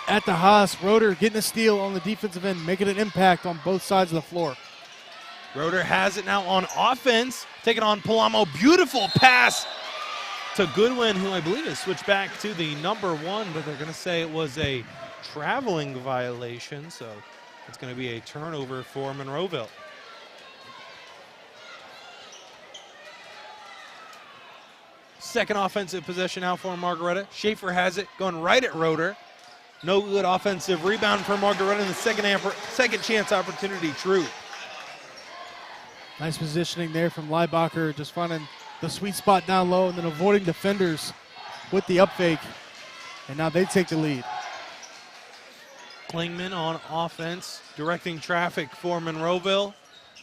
Speaker 5: at the Haas, Roeder getting a steal on the defensive end, making an impact on both sides of the floor.
Speaker 1: Roeder has it now on offense, taking on Palamo. Beautiful pass to Goodwin, who I believe has switched back to the number 1, but they're going to say it was a traveling violation, so it's going to be a turnover for Monroeville. Second offensive possession now for Margaretta. Schaefer has it, going right at Roeder. No good offensive rebound for Margaretta in the second chance opportunity. True.
Speaker 5: Nice positioning there from Leibacher, just finding the sweet spot down low and then avoiding defenders with the up fake. And now they take the lead.
Speaker 1: Klingman on offense, directing traffic for Monroeville.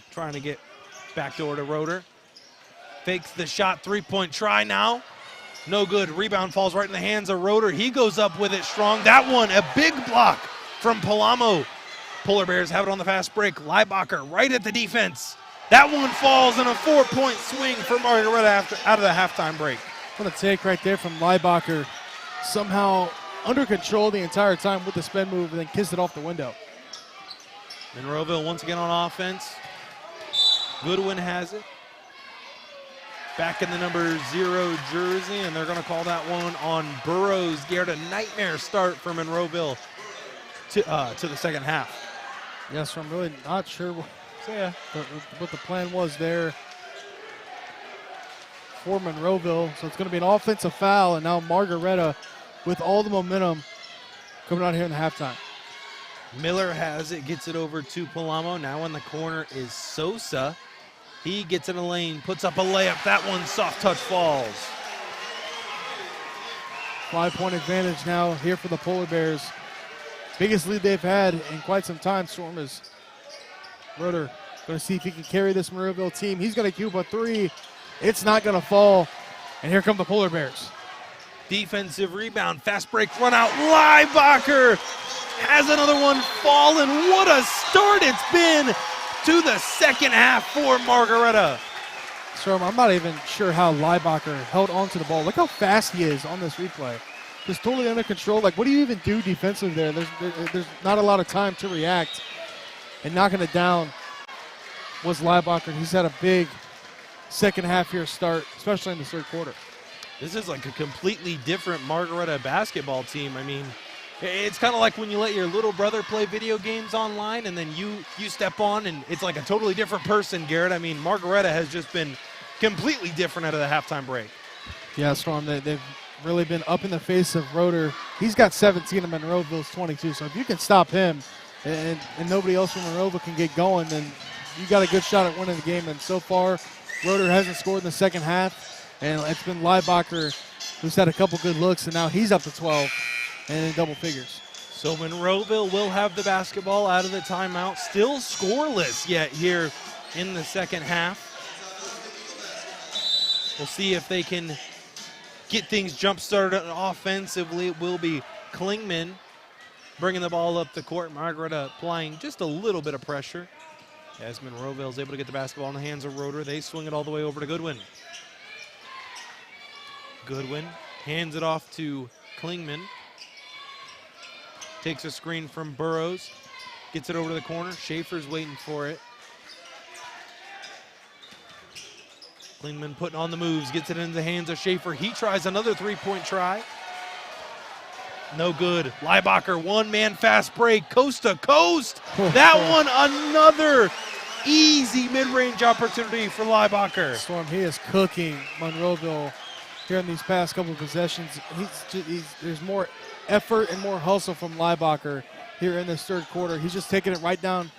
Speaker 1: Trying to get backdoor to Roeder. Fakes the shot, three-point try now. No good. Rebound falls right in the hands of Roeder. He goes up with it strong. That one, a big block from Palamo. Polar Bears have it on the fast break. Leibacher right at the defense. That one falls in a 4-point swing for Margaretta out of the halftime break.
Speaker 5: What a take right there from Leibacher. Somehow under control the entire time with the spin move and then kissed it off the window.
Speaker 1: Monroeville once again on offense. Goodwin has it. Back in the number 0 jersey, and they're going to call that one on Burrows. Garrett, a nightmare start for Monroeville to the second half.
Speaker 5: Yes, I'm really not sure what the plan was there for Monroeville. So it's going to be an offensive foul, and now Margaretta with all the momentum coming out here in the halftime.
Speaker 1: Miller has it, gets it over to Palamo. Now in the corner is Sosa. He gets in the lane, puts up a layup. That one, soft touch, falls.
Speaker 5: 5-point advantage now here for the Polar Bears. Biggest lead they've had in quite some time. Storm is Roeder going to see if he can carry this Monroeville team. He's going to cube a 3. It's not going to fall. And here come the Polar Bears.
Speaker 1: Defensive rebound, fast break, run out. Leibacher has another one fallen. What a start it's been to the second half for Margaretta.
Speaker 5: Storm, I'm not even sure how Leibacher held onto the ball. Look how fast he is on this replay. Just totally under control. Like, what do you even do defensively there? There's not a lot of time to react. And knocking it down was Leibacher. He's had a big second half here start, especially in the third quarter.
Speaker 1: This is like a completely different Margaretta basketball team. I mean, it's kind of like when you let your little brother play video games online and then you step on and it's like a totally different person, Garrett. I mean, Margaretta has just been completely different out of the halftime break.
Speaker 5: Yeah, Storm, they've really been up in the face of Roeder. He's got 17 and Monroeville's 22, so if you can stop him and nobody else from Monroeville can get going, then you got a good shot at winning the game. And so far, Roeder hasn't scored in the second half, and it's been Leibacher who's had a couple good looks, and now he's up to 12. And in double figures.
Speaker 1: So Monroeville will have the basketball out of the timeout. Still scoreless yet here in the second half. We'll see if they can get things jump-started offensively. It will be Klingman bringing the ball up the court. Margaretta applying just a little bit of pressure. As Monroeville is able to get the basketball in the hands of Roeder, they swing it all the way over to Goodwin. Goodwin hands it off to Klingman. Takes a screen from Burrows, gets it over to the corner. Schaefer's waiting for it. Klingman putting on the moves, gets it into the hands of Schaefer. He tries another three-point try. No good. Leibacher, one-man fast break, coast to coast. That one, another easy mid-range opportunity for Leibacher.
Speaker 5: Storm, he is cooking Monroeville here in these past couple of possessions. There's more effort and more hustle from Leibacher here in this third quarter. He's just taking it right down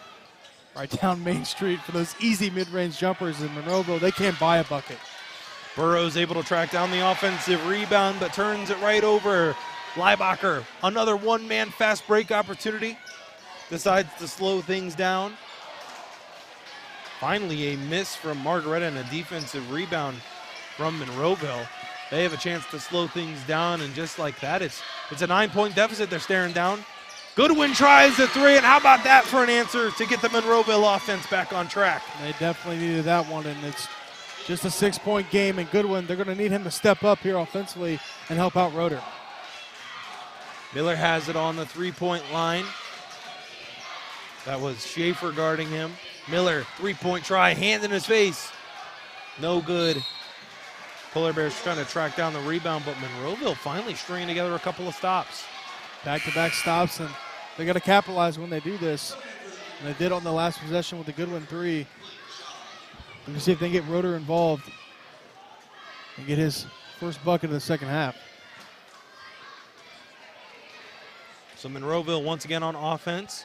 Speaker 5: Main Street for those easy mid-range jumpers in Monroeville. They can't buy a bucket.
Speaker 1: Burrows able to track down the offensive rebound, but turns it right over Leibacher, another one-man fast break opportunity, decides to slow things down. Finally, a miss from Margaretta and a defensive rebound from Monroeville. They have a chance to slow things down, and just like that, it's a 9-point deficit they're staring down. Goodwin tries the three, and how about that for an answer to get the Monroeville offense back on track?
Speaker 5: They definitely needed that one, and it's just a 6-point game, and Goodwin, they're going to need him to step up here offensively and help out Roeder.
Speaker 1: Miller has it on the three-point line. That was Schaefer guarding him. Miller, three-point try, hand in his face. No good. Polar Bears trying to track down the rebound, but Monroeville finally stringing together a couple of stops.
Speaker 5: Back-to-back stops, and they got to capitalize when they do this. And they did on the last possession with the Goodwin three. Let me see if they can get Roeder involved and get his first bucket of the second half.
Speaker 1: So Monroeville once again on offense.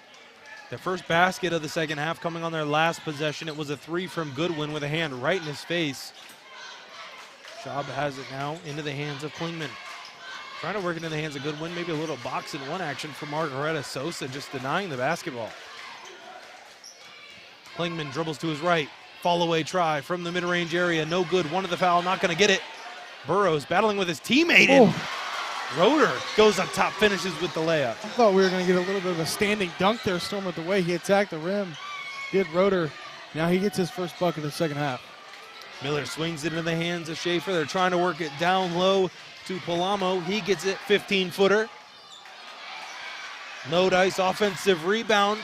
Speaker 1: Their first basket of the second half coming on their last possession. It was a three from Goodwin with a hand right in his face. Schaub has it now into the hands of Klingman. Trying to work it in the hands of Goodwin. Maybe a little box and one action for Margaretta. Sosa just denying the basketball. Klingman dribbles to his right. Fall away try from the mid-range area. No good. One of the foul. Not going to get it. Burrows battling with his teammate. And Roeder goes up top, finishes with the layup.
Speaker 5: I thought we were going to get a little bit of a standing dunk there, Storm, with the way he attacked the rim. Did Roeder. Now he gets his first bucket of the second half.
Speaker 1: Miller swings it into the hands of Schaefer. They're trying to work it down low to Palamo. He gets it, 15-footer. No dice offensive rebound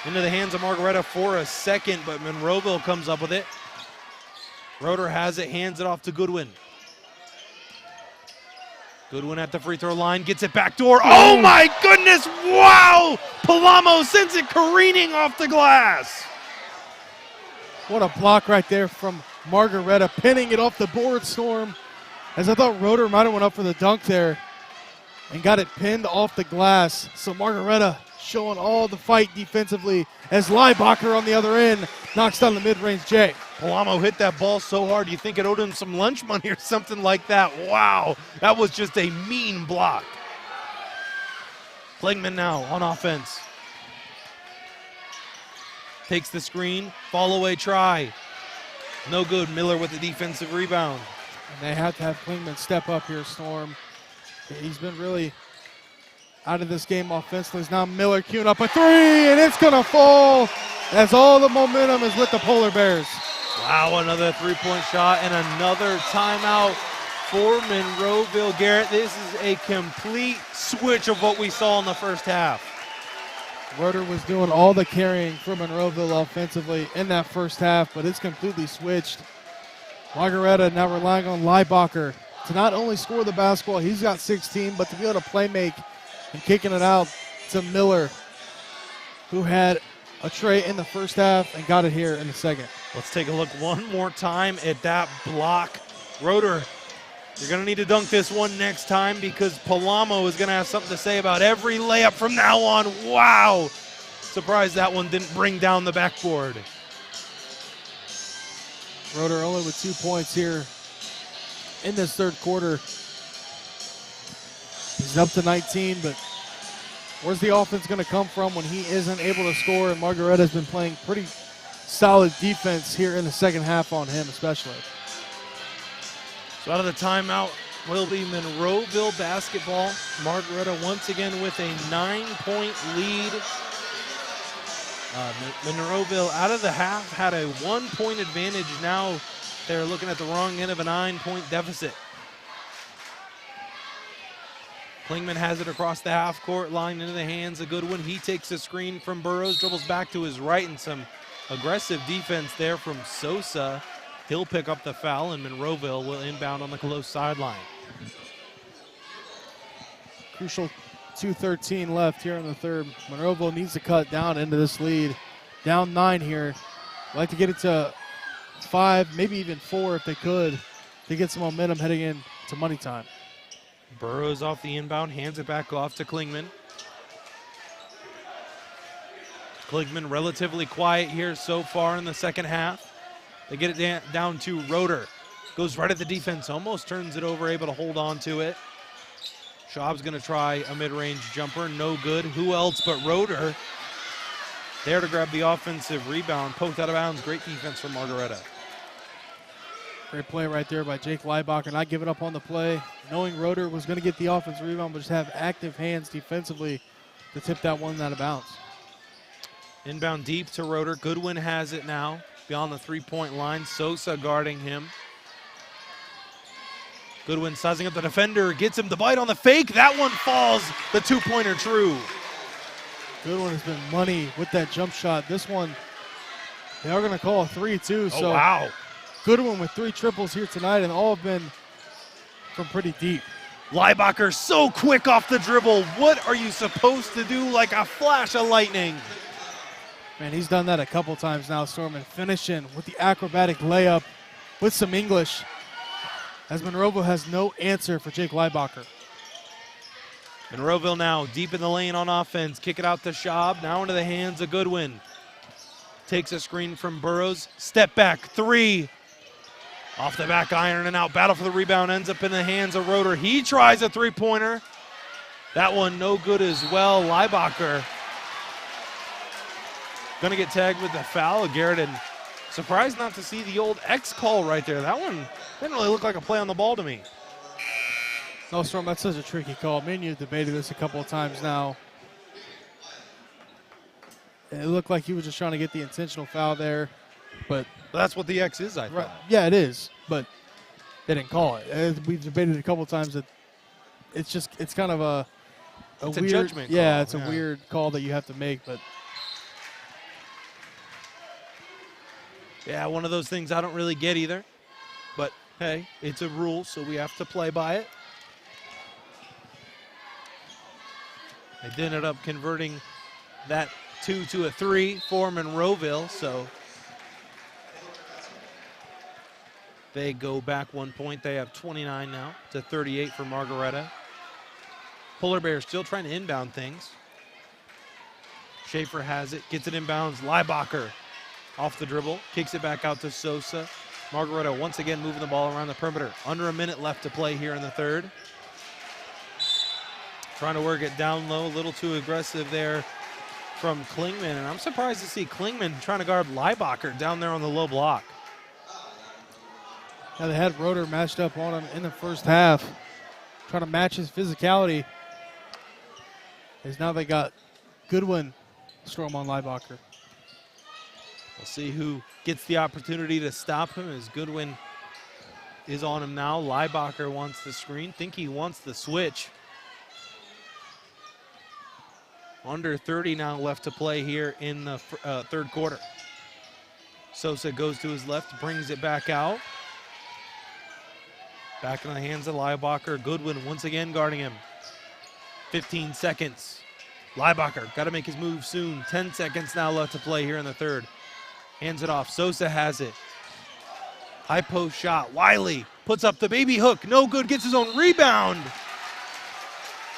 Speaker 1: into the hands of Margaretta for a second, but Monroeville comes up with it. Roeder has it, hands it off to Goodwin. Goodwin at the free throw line, gets it backdoor. Oh my goodness, wow! Palamo sends it careening off the glass.
Speaker 5: What a block right there from Margaretta, pinning it off the board, Storm. As I thought Roeder might have went up for the dunk there and got it pinned off the glass. So Margaretta showing all the fight defensively as Leibacher on the other end knocks down the mid-range J.
Speaker 1: Palamo hit that ball so hard you think it owed him some lunch money or something like that. Wow, that was just a mean block. Klingman now on offense. Takes the screen, fall away try. No good. Miller with the defensive rebound.
Speaker 5: And they have to have Klingman step up here, Storm. He's been really out of this game offensively. Now Miller queuing up a three, and it's going to fall as all the momentum is with the Polar Bears.
Speaker 1: Wow, another three-point shot and another timeout for Monroeville. Garrett, this is a complete switch of what we saw in the first half.
Speaker 5: Roeder was doing all the carrying for Monroeville offensively in that first half, but it's completely switched. Margaretta now relying on Leibacher to not only score the basketball, he's got 16, but to be able to play make and kicking it out to Miller, who had a tray in the first half and got it here in the second.
Speaker 1: Let's take a look one more time at that block. Roeder, you're going to need to dunk this one next time because Palamo is going to have something to say about every layup from now on. Wow. Surprised that one didn't bring down the backboard.
Speaker 5: Roeder only with 2 points here in this third quarter. He's up to 19, but where's the offense going to come from when he isn't able to score? And Margaretta's been playing pretty solid defense here in the second half on him especially.
Speaker 1: So out of the timeout will be Monroeville basketball. Margaretta once again with a 9-point lead. Monroeville out of the half had a 1-point advantage. Now they're looking at the wrong end of a 9-point deficit. Klingman has it across the half-court line into the hands of Goodwin. He takes a screen from Burrows, dribbles back to his right, and some aggressive defense there from Sosa. He'll pick up the foul, and Monroeville will inbound on the close sideline.
Speaker 5: Crucial 2:13 left here in the third. Monroeville needs to cut down into this lead. Down 9 here. I'd like to get it to 5, maybe even 4 if they could, to get some momentum heading into money time.
Speaker 1: Burrows off the inbound, hands it back off to Klingman. Klingman relatively quiet here so far in the second half. They get it down to Roeder. Goes right at the defense, almost turns it over, able to hold on to it. Schaub's going to try a mid-range jumper. No good. Who else but Roeder? There to grab the offensive rebound. Poked out of bounds. Great defense from Margaretta.
Speaker 5: Great play right there by Jake Leibacher, not giving up on the play, knowing Roeder was going to get the offensive rebound, but just have active hands defensively to tip that one out of bounds.
Speaker 1: Inbound deep to Roeder. Goodwin has it now beyond the three-point line. Sosa guarding him. Goodwin sizing up the defender, gets him to bite on the fake. That one falls. The two-pointer true.
Speaker 5: Goodwin has been money with that jump shot. This one, they are going to call a 3-2.
Speaker 1: Oh,
Speaker 5: so
Speaker 1: wow.
Speaker 5: Goodwin with 3 triples here tonight, and all have been from pretty deep.
Speaker 1: Leibacher so quick off the dribble. What are you supposed to do? Like a flash of lightning.
Speaker 5: Man, he's done that a couple times now, Storman. Finishing with the acrobatic layup with some English, as Monroeville has no answer for Jake Leibacher.
Speaker 1: Monroeville now deep in the lane on offense. Kick it out to Schaub. Now into the hands of Goodwin. Takes a screen from Burrows. Step back, 3. Off the back iron and out. Battle for the rebound ends up in the hands of Roeder. He tries a three-pointer. That one no good as well. Leibacher going to get tagged with the foul. Garret, and surprised not to see the old X call right there. That one didn't really look like a play on the ball to me.
Speaker 5: No, Storm, that's such a tricky call. Me and you have debated this a couple of times now. It looked like he was just trying to get the intentional foul there, but
Speaker 1: That's what the X is, I thought.
Speaker 5: yeah, it is, but they didn't call it. We've debated it a couple of times that it's kind of a
Speaker 1: It's
Speaker 5: weird,
Speaker 1: a judgment
Speaker 5: yeah,
Speaker 1: call,
Speaker 5: it's a weird call that you have to make, but
Speaker 1: Yeah, one of those things I don't really get either. But, hey, it's a rule, so we have to play by it. They ended up converting that 2 to a 3 for Monroeville, so they go back 1 point. They have 29 now to 38 for Margaretta. Polar Bears still trying to inbound things. Schaefer has it, gets it inbounds. Leibacher off the dribble, kicks it back out to Sosa. Margaretta once again moving the ball around the perimeter. Under a minute left to play here in the third. Trying to work it down low, a little too aggressive there from Klingman. And I'm surprised to see Klingman trying to guard Leibacher down there on the low block.
Speaker 5: yeah, they had Roeder matched up on him in the first half, trying to match his physicality. As now they got Goodwin, Strom on Leibacher.
Speaker 1: We'll see who gets the opportunity to stop him as Goodwin is on him now. Leibacher wants the screen. Think he wants the switch. Under 30 now left to play here in the third quarter. Sosa goes to his left, brings it back out. Back in the hands of Leibacher. Goodwin once again guarding him. 15 seconds. Leibacher got to make his move soon. 10 seconds now left to play here in the third. Hands it off. Sosa has it. High post shot. Wiley puts up the baby hook. No good. Gets his own rebound.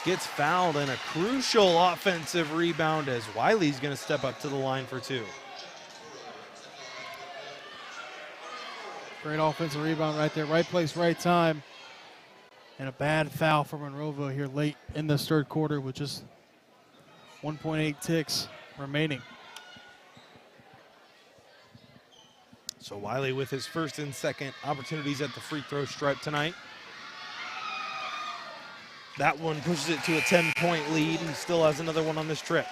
Speaker 1: Gets fouled, and a crucial offensive rebound as Wiley's going to step up to the line for 2.
Speaker 5: Great offensive rebound right there. Right place, right time. And a bad foul for Monroeville here late in this third quarter with just 1.8 ticks remaining.
Speaker 1: So Wiley with his first and second opportunities at the free throw stripe tonight. That one pushes it to a 10-point lead and still has another one on this trip.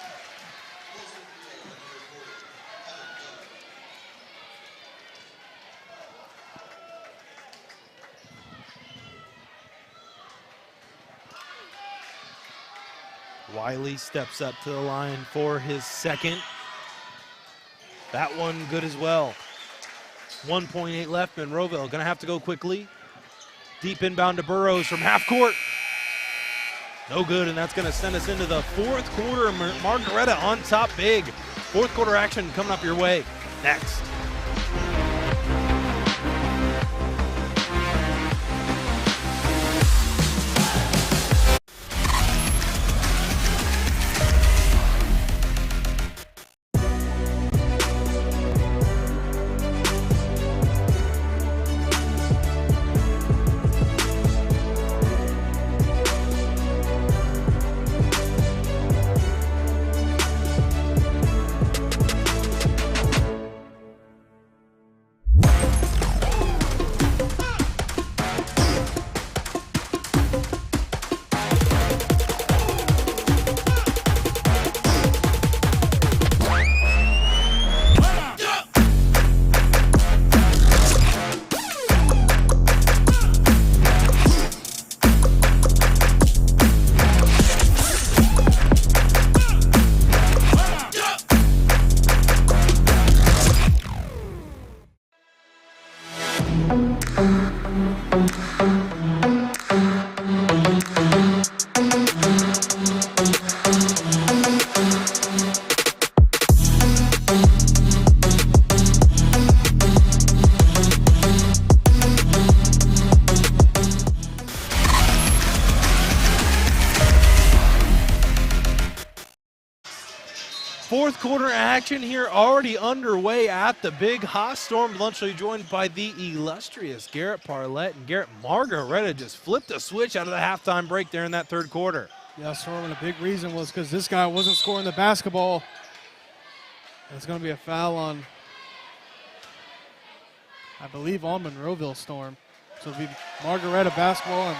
Speaker 1: Wiley steps up to the line for his second. That one good as well. 1.8 left. Monroeville gonna have to go quickly. Deep inbound to Burrows from half court. No good, and that's gonna send us into the fourth quarter. Margaretta on top big. Fourth quarter action coming up your way next. Fourth quarter action here already underway at the big Haas Storm. Bluntschly joined by the illustrious Garret Parlett, and Garret Margaretta just flipped a switch out of the halftime break there in that third quarter.
Speaker 5: Yeah, Storm, and a big reason was because this guy wasn't scoring the basketball. It's going to be a foul on, I believe, on Monroeville Storm. So it'll be Margaretta basketball, and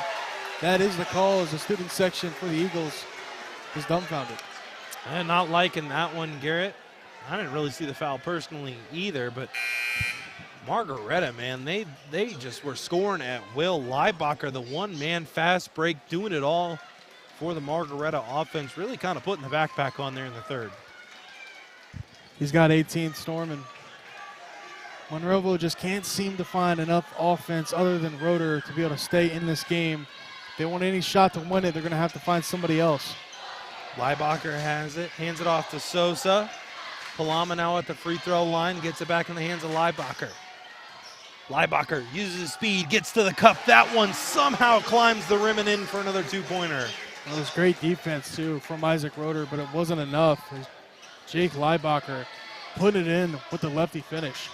Speaker 5: that is the call as the student section for the Eagles is dumbfounded.
Speaker 1: And not liking that one, Garret. I didn't really see the foul personally either, but Margaretta, man, they just were scoring at will. Leibacher, the one-man fast break, doing it all for the Margaretta offense, really kind of putting the backpack on there in the third.
Speaker 5: He's got 18, Storm, and Monroeville just can't seem to find enough offense other than Roeder to be able to stay in this game. If they want any shot to win it, they're going to have to find somebody else.
Speaker 1: Leibacher has it, hands it off to Sosa. Palama now at the free throw line, gets it back in the hands of Leibacher. Leibacher uses his speed, gets to the cup. That one somehow climbs the rim and in for another two-pointer.
Speaker 5: Well, it was great defense, too, from Isaac Roeder, but it wasn't enough. Jake Leibacher putting it in with the lefty finish.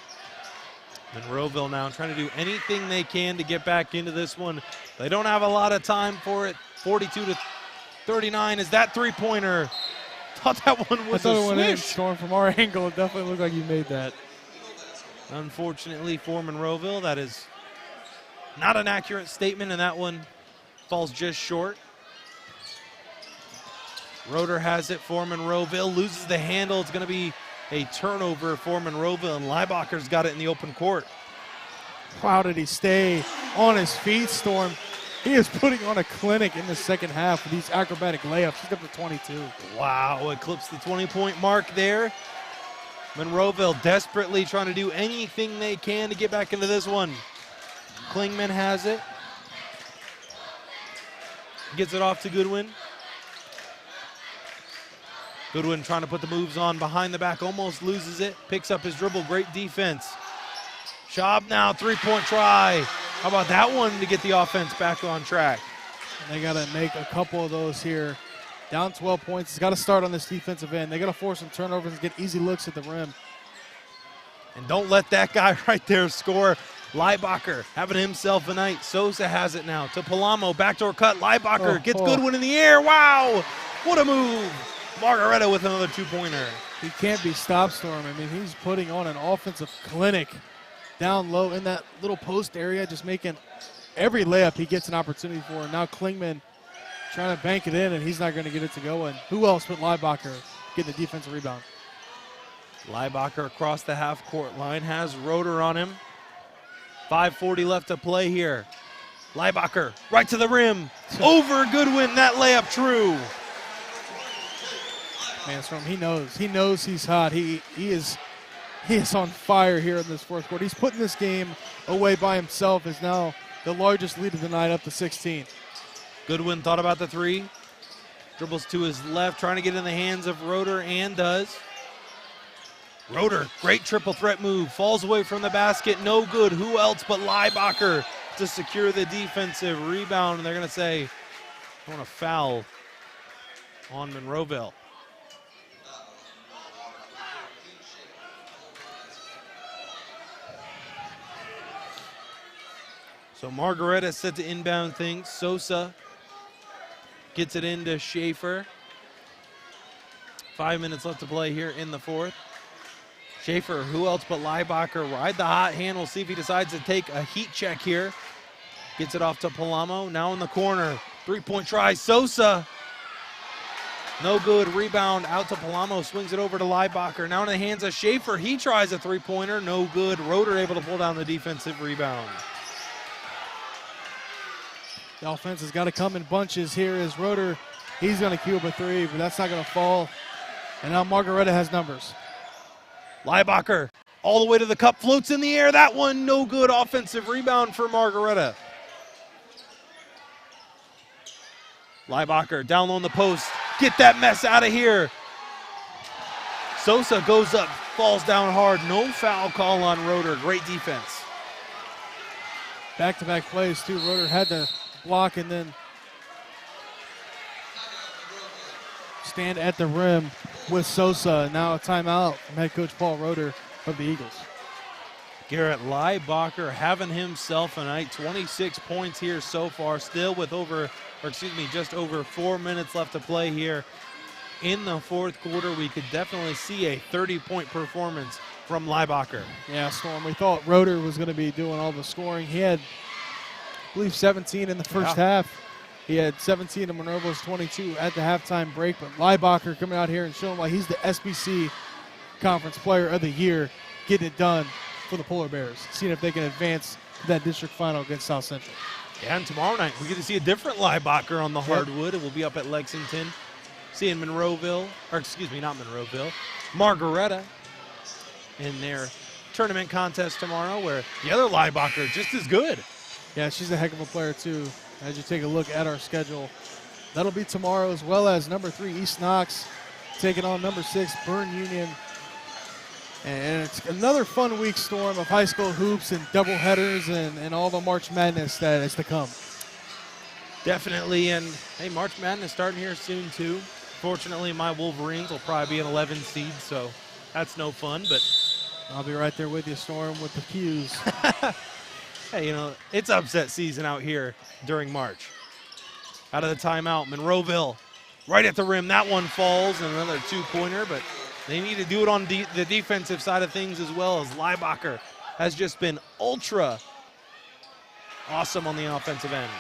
Speaker 1: Monroeville now trying to do anything they can to get back into this one. They don't have a lot of time for it. 42-39 is that three-pointer. Thought that one was a swish.
Speaker 5: Storm, from our angle, it definitely looked like you made that.
Speaker 1: Unfortunately for Monroeville, that is not an accurate statement, and that one falls just short. Roeder has it for Monroeville, loses the handle. It's going to be a turnover for Monroeville, and Leibacher's got it in the open court.
Speaker 5: How did he stay on his feet, Storm? He is putting on a clinic in the second half with these acrobatic layups. He's up to 22.
Speaker 1: Wow, eclipsed the 20-point mark there. Monroeville desperately trying to do anything they can to get back into this one. Klingman has it. Gets it off to Goodwin. Goodwin trying to put the moves on behind the back, almost loses it. Picks up his dribble, great defense. Schaub now, three-point try. How about that one to get the offense back on track?
Speaker 5: And they got to make a couple of those here. Down 12 points. It's got to start on this defensive end. They got to force some turnovers and get easy looks at the rim.
Speaker 1: And don't let that guy right there score. Leibacher having himself a night. Sosa has it now to Palamo. Backdoor cut. Leibacher gets Goodwin in the air. Wow, what a move. Margaretta with another two-pointer.
Speaker 5: He can't be stopped, Storm. I mean, he's putting on an offensive clinic down low in that little post area, just making every layup he gets an opportunity for. And now Klingman trying to bank it in, and he's not going to get it to go. And who else but Leibacher getting the defensive rebound?
Speaker 1: Leibacher across the half-court line has Roeder on him. 5:40 left to play here. Leibacher right to the rim. Over Goodwin, that layup true.
Speaker 5: Man, Storm, he knows he's hot. He is on fire here in this fourth quarter. He's putting this game away by himself. Is now the largest lead of the night, up to 16.
Speaker 1: Goodwin thought about the three. Dribbles to his left, trying to get in the hands of Roeder, and does. Roeder, great triple threat move. Falls away from the basket, no good. Who else but Leibacher to secure the defensive rebound? And they're going to say, I want to foul on Monroeville. So Margaretta set to inbound things. Sosa gets it into Schaefer. 5 minutes left to play here in the fourth. Schaefer, who else but Leibacher, ride the hot hand. We'll see if he decides to take a heat check here. Gets it off to Palamo, now in the corner. Three-point try, Sosa. No good, rebound out to Palamo, swings it over to Leibacher. Now in the hands of Schaefer, he tries a three-pointer, no good. Roeder able to pull down the defensive rebound.
Speaker 5: The offense has got to come in bunches here as Roeder, he's going to cue up a three, but that's not going to fall. And now Margaretta has numbers.
Speaker 1: Leibacher all the way to the cup, floats in the air. That one, no good. Offensive rebound for Margaretta. Leibacher down low in the post. Get that mess out of here. Sosa goes up, falls down hard. No foul call on Roeder. Great defense.
Speaker 5: Back-to-back plays, too. Roeder had to block and then stand at the rim with Sosa. Now a timeout from head coach Paul Roeder of the Eagles.
Speaker 1: Garret Leibacher having himself a night. 26 points here so far, still with just over 4 minutes left to play here in the fourth quarter. We could definitely see a 30-point performance from Leibacher.
Speaker 5: Yeah, Storm, we thought Roeder was going to be doing all the scoring. He had, I believe, 17 in the first half. He had 17 in Monroeville's 22 at the halftime break, but Leibacher coming out here and showing why he's the SBC Conference Player of the Year, getting it done for the Polar Bears, seeing if they can advance to that district final against South Central.
Speaker 1: Yeah, and tomorrow night we get to see a different Leibacher on the hardwood. It will be up at Lexington, seeing Monroeville, or excuse me, not Monroeville, Margaretta in their tournament contest tomorrow, where the other Leibacher just as good.
Speaker 5: Yeah, she's a heck of a player too. As you take a look at our schedule, that'll be tomorrow, as well as number 3 East Knox taking on number 6 Bern Union. And it's another fun week, Storm, of high school hoops and doubleheaders and all the March Madness that is to come.
Speaker 1: Definitely, and hey, March Madness starting here soon too. Fortunately, my Wolverines will probably be an 11 seed, so that's no fun, but
Speaker 5: I'll be right there with you, Storm, with the cues.
Speaker 1: Hey, it's upset season out here during March. Out of the timeout, Monroeville right at the rim. That one falls, and another two-pointer, but they need to do it on the defensive side of things as well, as Leibacher has just been ultra awesome on the offensive end.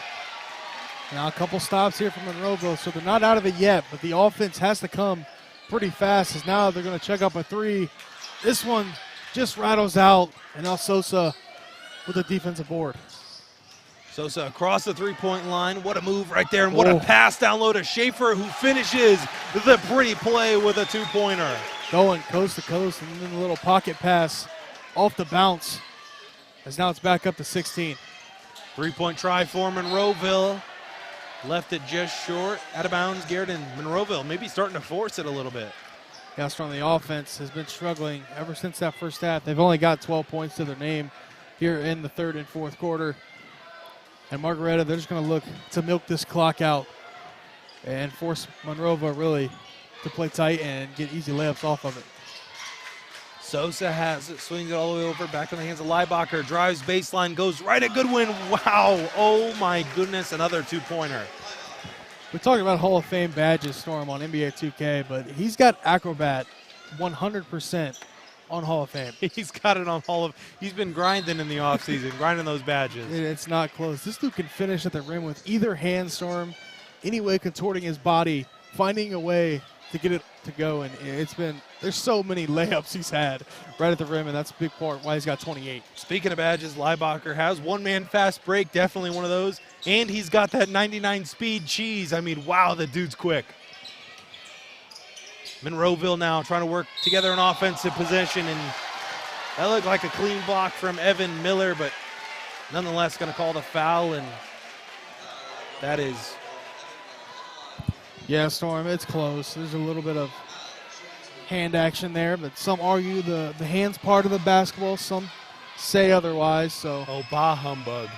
Speaker 5: Now a couple stops here from Monroeville, so they're not out of it yet, but the offense has to come pretty fast, as now they're going to check up a 3. This one just rattles out, and now Sosa with a defensive board.
Speaker 1: Sosa across the three-point line. What a move right there, and what a pass down low to Schaefer, who finishes the pretty play with a two-pointer.
Speaker 5: Going coast to coast, and then a little pocket pass off the bounce, as now it's back up to 16.
Speaker 1: Three-point try for Monroeville. Left it just short, out of bounds. Garret and Monroeville maybe starting to force it a little bit.
Speaker 5: Yeah, strong. The offense has been struggling ever since that first half. They've only got 12 points to their name here in the third and fourth quarter. And Margaretta, they're just going to look to milk this clock out and force Monroeville really to play tight and get easy layups off of it.
Speaker 1: Sosa has it, swings it all the way over, back in the hands of Leibacher, drives baseline, goes right at Goodwin. Wow, oh my goodness, another two-pointer.
Speaker 5: We're talking about Hall of Fame badges, Storm, on NBA 2K, but he's got Acrobat 100% on Hall of Fame.
Speaker 1: He's got it on he's been grinding in the offseason, grinding those badges.
Speaker 5: It's not close. This dude can finish at the rim with either hand, Storm, any way contorting his body, finding a way to get it to go, and there's so many layups he's had right at the rim, and that's a big part why he's got 28.
Speaker 1: Speaking of badges, Leibacher has one-man fast break, definitely one of those, and he's got that 99 speed cheese. I mean, wow, the dude's quick. Monroeville now trying to work together in offensive possession, and that looked like a clean block from Evan Miller, but nonetheless going to call the foul, and that is...
Speaker 5: Yeah, Storm, it's close. There's a little bit of hand action there, but some argue the hands part of the basketball. Some say otherwise, so...
Speaker 1: Oh, bah humbug.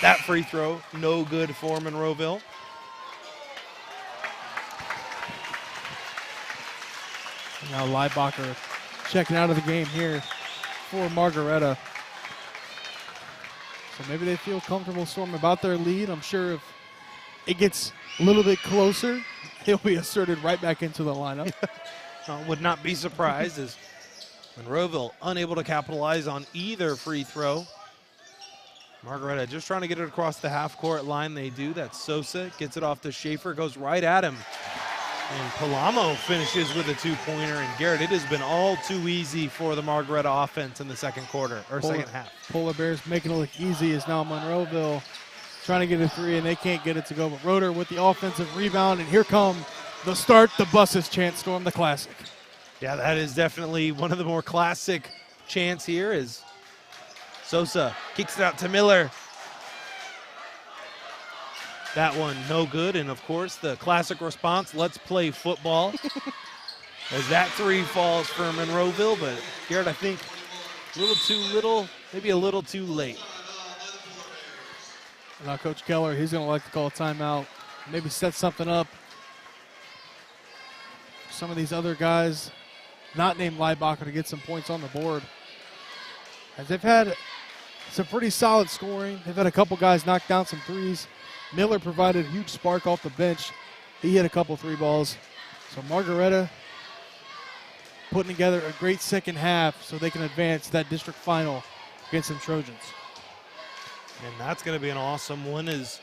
Speaker 1: That free throw, no good for Monroeville.
Speaker 5: Now Leibacher checking out of the game here for Margaretta. So maybe they feel comfortable, Storm, about their lead. I'm sure if it gets a little bit closer, he'll be asserted right back into the lineup.
Speaker 1: Would not be surprised as Monroeville unable to capitalize on either free throw. Margaretta just trying to get it across the half-court line. They do. That's Sosa. Gets it off to Schaefer. Goes right at him. And Palamo finishes with a two-pointer. And Garret, it has been all too easy for the Margaretta offense in the second quarter, or second half.
Speaker 5: Polar Bears making it look easy is now Monroeville trying to get a three, and they can't get it to go. But Roeder with the offensive rebound, and here come the start the buses chant, Storm, the classic.
Speaker 1: Yeah, that is definitely one of the more classic chants here is Sosa kicks it out to Miller. That one no good, and of course the classic response, let's play football. As that three falls for Monroeville, but Garret, I think a little too little, maybe a little too late.
Speaker 5: Now Coach Keller, he's going to like to call a timeout, maybe set something up. Some of these other guys, not named Leibacher, to get some points on the board. As they've had some pretty solid scoring. They've had a couple guys knock down some threes. Miller provided a huge spark off the bench. He hit a couple 3 balls. So Margaretta putting together a great second half so they can advance to that district final against some Trojans.
Speaker 1: And that's going to be an awesome one, as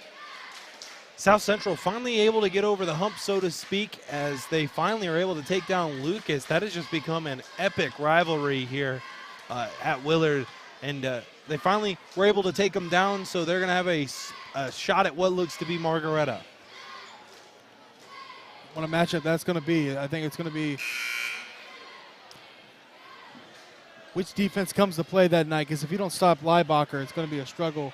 Speaker 1: South Central finally able to get over the hump, so to speak, as they finally are able to take down Lucas. That has just become an epic rivalry here at Willard. And they finally were able to take them down, so they're going to have a shot at what looks to be Margaretta.
Speaker 5: What a matchup that's going to be. I think it's going to be which defense comes to play that night, because if you don't stop Leibacher, it's going to be a struggle.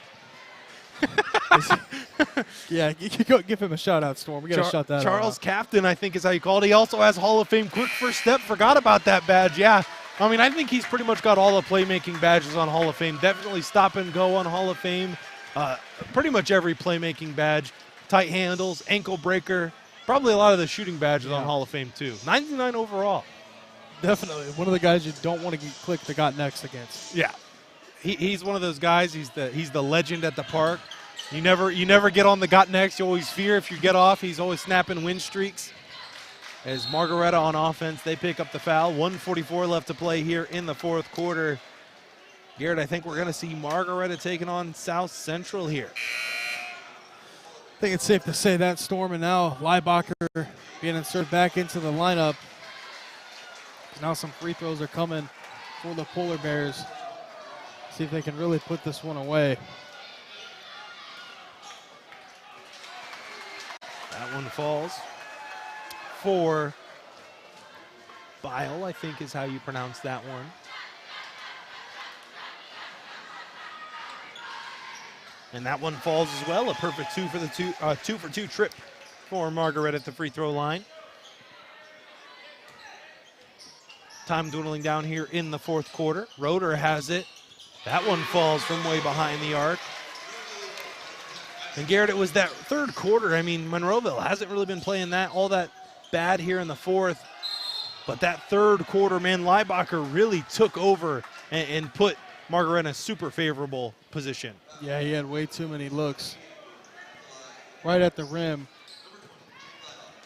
Speaker 5: Yeah, give him a shout-out, Storm. We got to shut that out.
Speaker 1: Charles Captain, I think is how you call it. He also has Hall of Fame quick first step. Forgot about that badge. Yeah, I mean, I think he's pretty much got all the playmaking badges on Hall of Fame. Definitely stop and go on Hall of Fame. Pretty much every playmaking badge. Tight handles, ankle breaker. Probably a lot of the shooting badges on Hall of Fame, too. 99 overall.
Speaker 5: Definitely. One of the guys you don't want to get clicked that got next against.
Speaker 1: Yeah. He's one of those guys. He's the legend at the park. You never get on the got next. You always fear if you get off. He's always snapping win streaks. As Margaretta on offense, they pick up the foul. 1:44 left to play here in the fourth quarter. Garrett, I think we're going to see Margaretta taking on South Central here.
Speaker 5: I think it's safe to say that, Storm, and now Leibacher being inserted back into the lineup. Now some free throws are coming for the Polar Bears. See if they can really put this one away.
Speaker 1: That one falls for Bile, I think is how you pronounce that one. And that one falls as well. A perfect two for two trip for Margaret at the free throw line. Time dwindling down here in the fourth quarter. Roeder has it. That one falls from way behind the arc. And Garrett, it was that third quarter. I mean, Monroeville hasn't really been playing all that bad here in the fourth. But that third quarter, man, Leibacher really took over and put Margaretta in a super favorable position.
Speaker 5: Yeah, he had way too many looks right at the rim.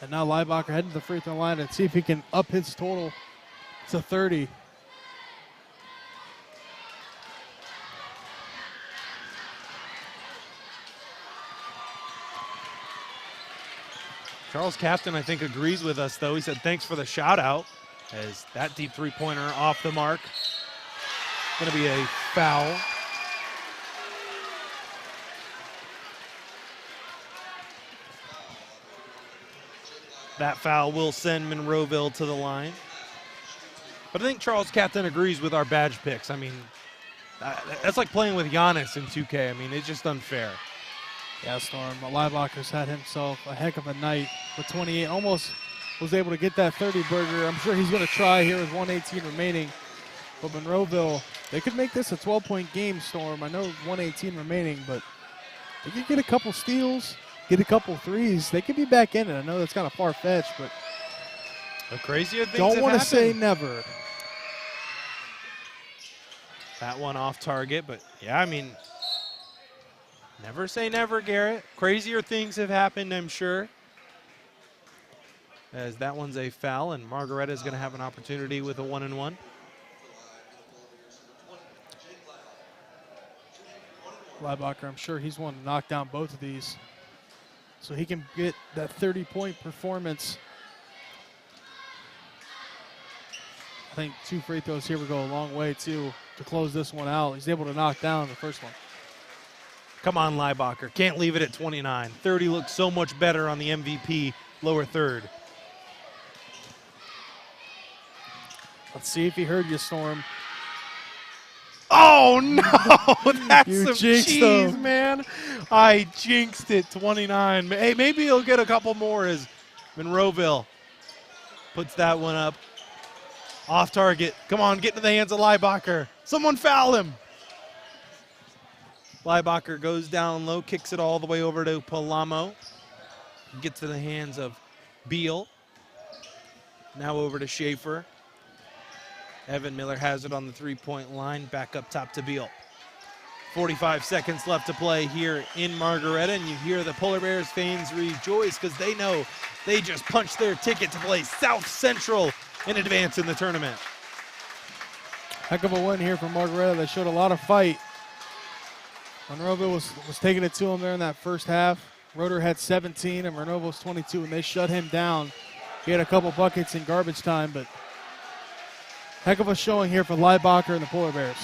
Speaker 5: And now Leibacher heading to the free throw line and see if he can up his total to 30.
Speaker 1: Charles Captain, I think, agrees with us, though. He said thanks for the shout-out, as that deep three-pointer off the mark. Going to be a foul. That foul will send Monroeville to the line. But I think Charles Captain agrees with our badge picks. I mean, that's like playing with Giannis in 2K. I mean, it's just unfair.
Speaker 5: Yeah, Storm. Leibacher's had himself a heck of a night with 28. Almost was able to get that 30 burger. I'm sure he's going to try here with 118 remaining. But Monroeville, they could make this a 12-point game, Storm. I know 118 remaining, but they could get a couple steals, get a couple threes. They could be back in it. I know that's kind of far-fetched, but
Speaker 1: the crazier things
Speaker 5: don't want to say
Speaker 1: happened.
Speaker 5: never.
Speaker 1: That one off target, but yeah, I mean, never say never, Garrett. Crazier things have happened, I'm sure. As that one's a foul, and Margaretta is going to have an opportunity with a 1-and-1.
Speaker 5: Leibacher, I'm sure he's wanting to knock down both of these so he can get that 30-point performance. I think 2 free throws here would go a long way, too, to close this one out. He's able to knock down the first one.
Speaker 1: Come on, Leibacher. Can't leave it at 29. 30 looks so much better on the MVP lower third.
Speaker 5: Let's see if he heard you, Storm.
Speaker 1: Oh, no! That's
Speaker 5: You
Speaker 1: some
Speaker 5: jinxed
Speaker 1: cheese,
Speaker 5: him.
Speaker 1: man. I jinxed it, 29. Hey, maybe he'll get a couple more as Monroeville puts that one up. Off target. Come on, get into the hands of Leibacher. Someone foul him. Leibacher goes down low, kicks it all the way over to Palamo. Gets to the hands of Beal. Now over to Schaefer. Evan Miller has it on the three-point line. Back up top to Beal. 45 seconds left to play here in Margaretta, and you hear the Polar Bears fans rejoice because they know they just punched their ticket to play South Central in advance in the tournament.
Speaker 5: Heck of a win here from Margaretta. They showed a lot of fight. Monroeville was taking it to him there in that first half. Roeder had 17 and Monroeville was 22, and they shut him down. He had a couple buckets in garbage time, but heck of a showing here for Leibacher and the Polar Bears.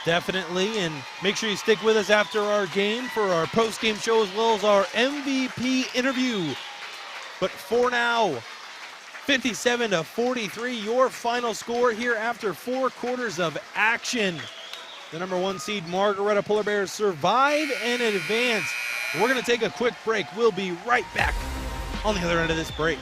Speaker 1: Definitely, and make sure you stick with us after our game for our post-game show as well as our MVP interview. But for now, 57-43, your final score here after 4 quarters of action. The number 1 seed Margaretta Polar Bears survive and advance. We're going to take a quick break. We'll be right back on the other end of this break.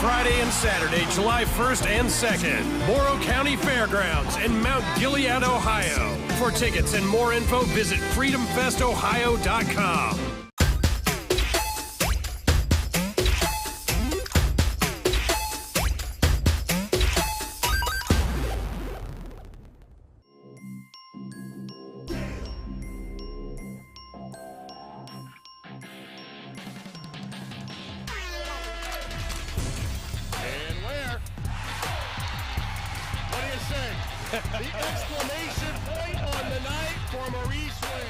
Speaker 2: Friday and Saturday, July 1st and 2nd, Morrow County Fairgrounds in Mount Gilead, Ohio. For tickets and more info, visit freedomfestohio.com.
Speaker 4: The exclamation point on the night for Maurice Ware.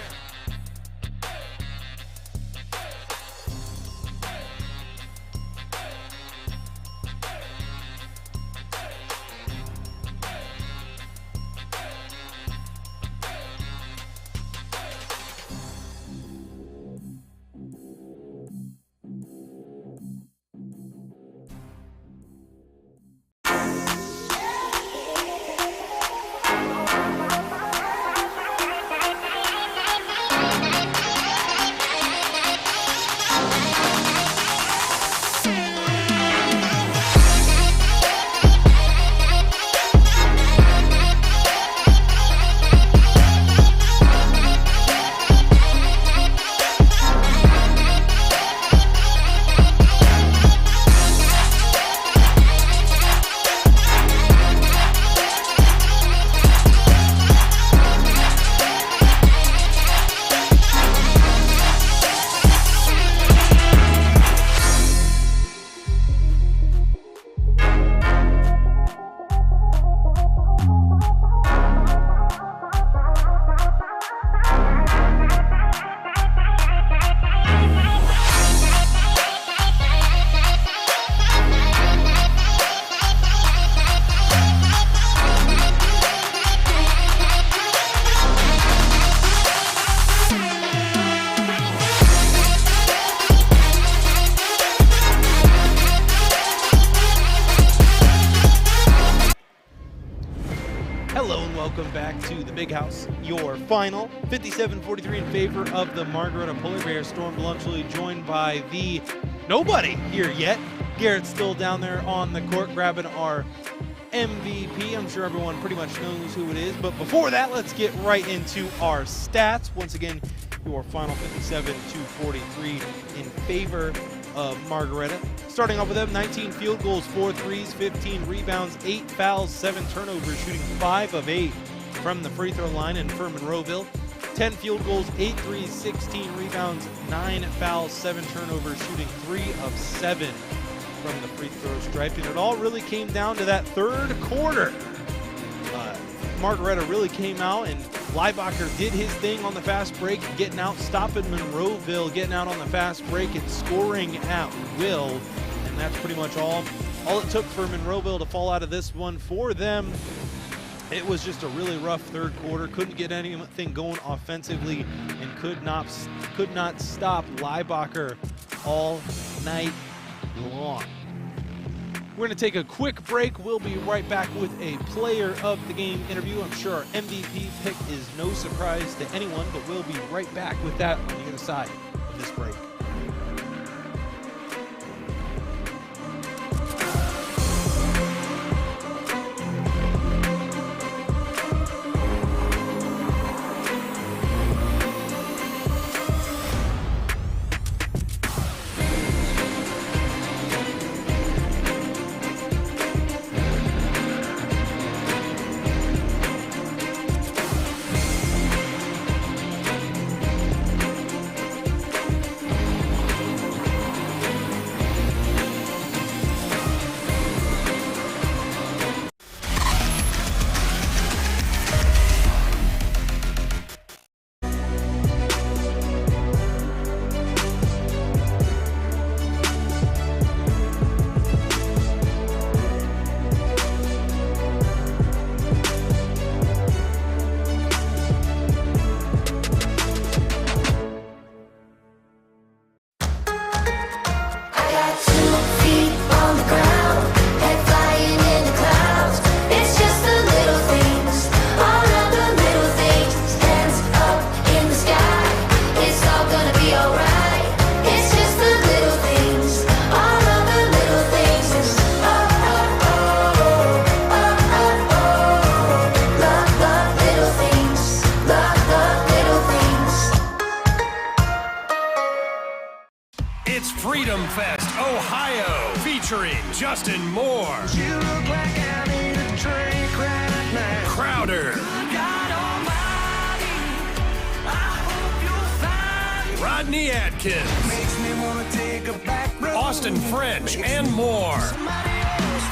Speaker 1: Welcome back to the Big House. Your final 57-43 in favor of the Margaretta Polar Bears. Storm Bluntschly joined by the nobody here yet, Garrett's still down there on the court grabbing our MVP. I'm sure everyone pretty much knows who it is. But before that, let's get right into our stats. Once again, your final 57-43 in favor of Margaretta. Starting off with them, 19 field goals, 4 threes, 15 rebounds, 8 fouls, 7 turnovers, shooting 5 of 8 from the free throw line. And for Monroeville, 10 field goals, 8 threes, 16 rebounds, 9 fouls, 7 turnovers, shooting 3 of 7 from the free throw stripe. And it all really came down to that third quarter. Margaretta really came out, and Leibacher did his thing on the fast break, getting out, stopping Monroeville, getting out on the fast break and scoring at will. And that's pretty much all it took for Monroeville to fall out of this one. For them, it was just a really rough third quarter. Couldn't get anything going offensively and could not stop Leibacher all night long. We're going to take a quick break. We'll be right back with a player of the game interview. I'm sure our MVP pick is no surprise to anyone, but we'll be right back with that on the other side of this break.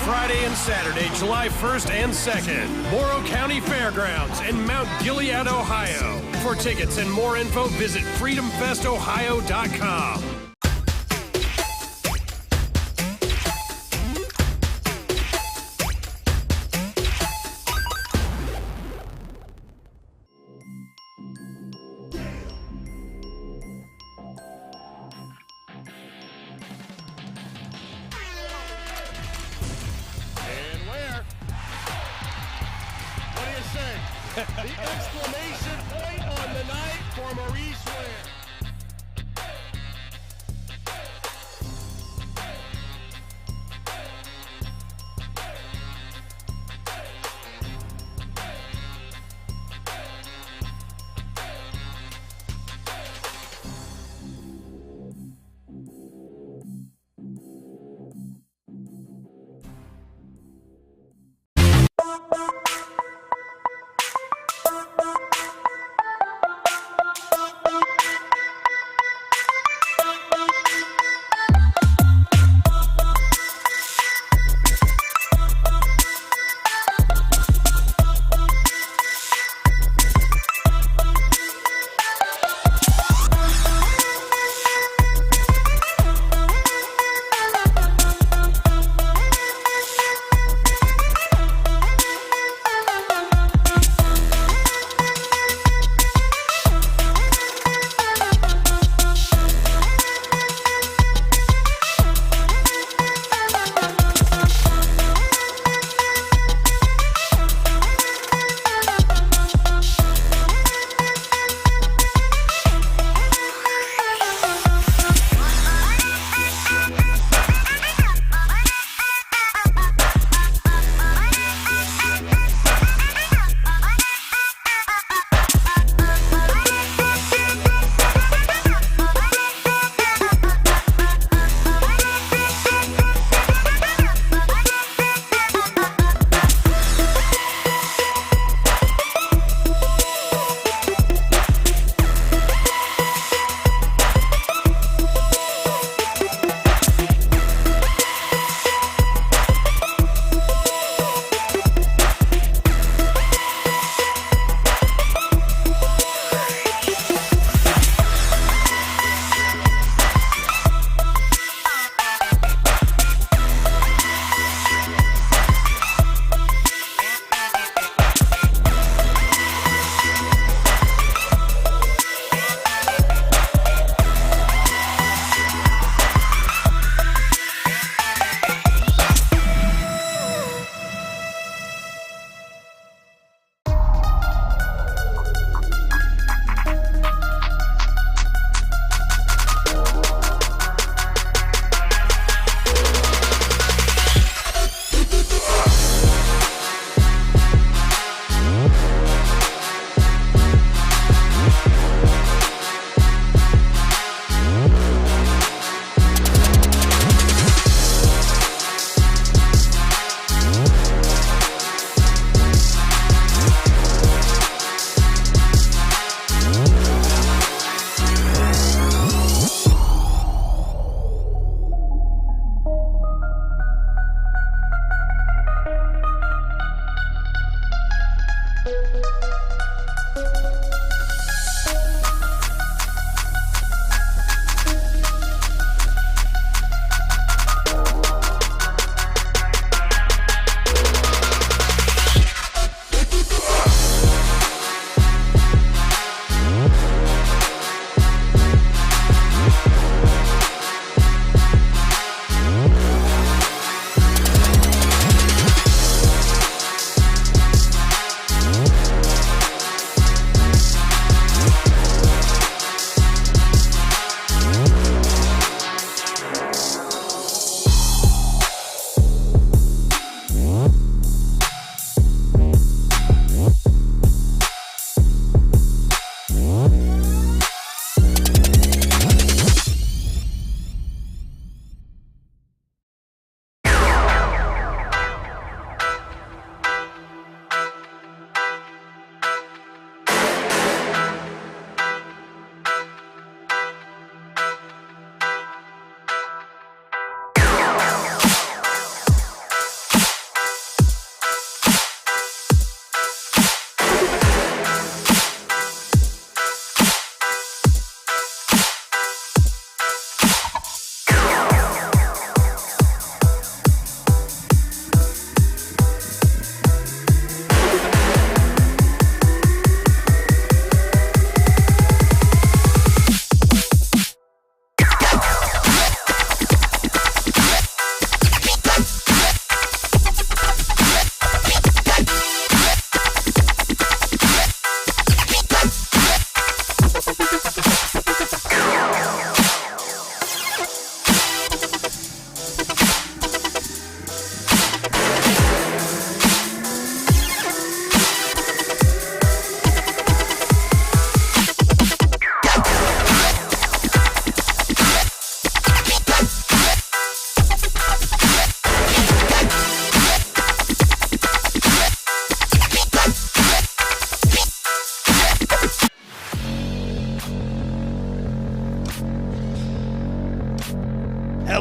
Speaker 2: Friday and Saturday, July 1st and 2nd, Morrow County Fairgrounds in Mount Gilead, Ohio. For tickets and more info, visit freedomfestohio.com.
Speaker 4: The exclamation point on the night for Maurice Ware.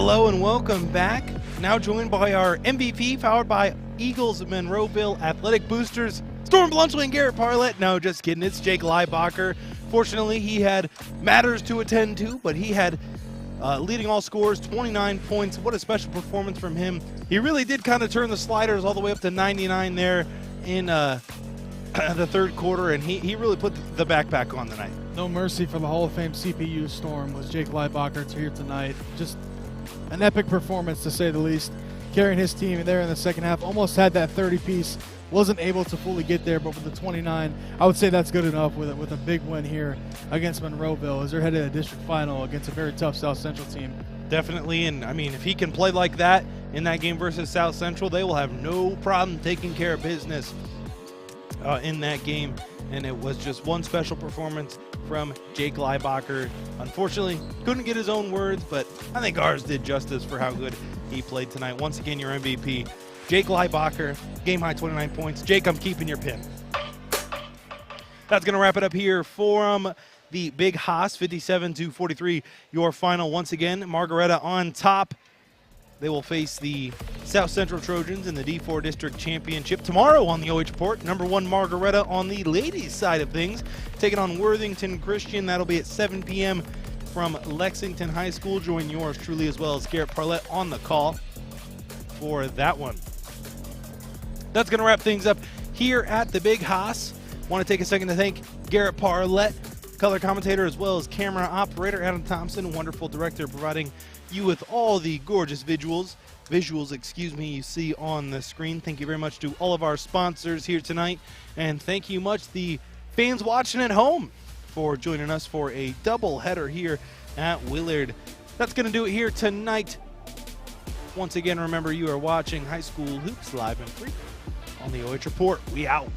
Speaker 1: Hello and welcome back. Now joined by our MVP, powered by Eagles Monroeville Athletic Boosters, Storm Bluntschly and Garret Parlett. No, just kidding. It's Jake Leibacher. Fortunately, he had matters to attend to, but he had leading all scores, 29 points. What a special performance from him. He really did kind of turn the sliders all the way up to 99 there in the third quarter, and he really put the backpack on tonight.
Speaker 5: No mercy for the Hall of Fame CPU Storm was Jake Leibacher here tonight. Just an epic performance, to say the least. Carrying his team there in the second half. Almost had that 30-piece. Wasn't able to fully get there, but with the 29, I would say that's good enough with a big win here against Monroeville as they're headed to the district final against a very tough South Central team.
Speaker 1: Definitely, and I mean, if he can play like that in that game versus South Central, they will have no problem taking care of business in that game. And it was just one special performance from Jake Leibacher. Unfortunately, couldn't get his own words, but I think ours did justice for how good he played tonight. Once again, your MVP, Jake Leibacher, game high 29 points. Jake, I'm keeping your pin. That's going to wrap it up here from the Big Haas, 57-43, your final. Once again, Margaretta on top. They will face the South Central Trojans in the D4 District Championship tomorrow on the OH Report. Number 1 Margaretta on the ladies' side of things, taking on Worthington Christian. That'll be at 7 p.m. from Lexington High School. Join yours truly as well as Garret Parlett on the call for that one. That's going to wrap things up here at the Big Haas. Want to take a second to thank Garret Parlett, color commentator, as well as camera operator Adam Thompson, wonderful director, providing you with all the gorgeous visuals you see on the screen. Thank you very much to all of our sponsors here tonight, and thank you much the fans watching at home for joining us for a double header here at Willard. That's going to do it here tonight. Once again, remember, you are watching High School Hoops live and free on the OH Report. We out.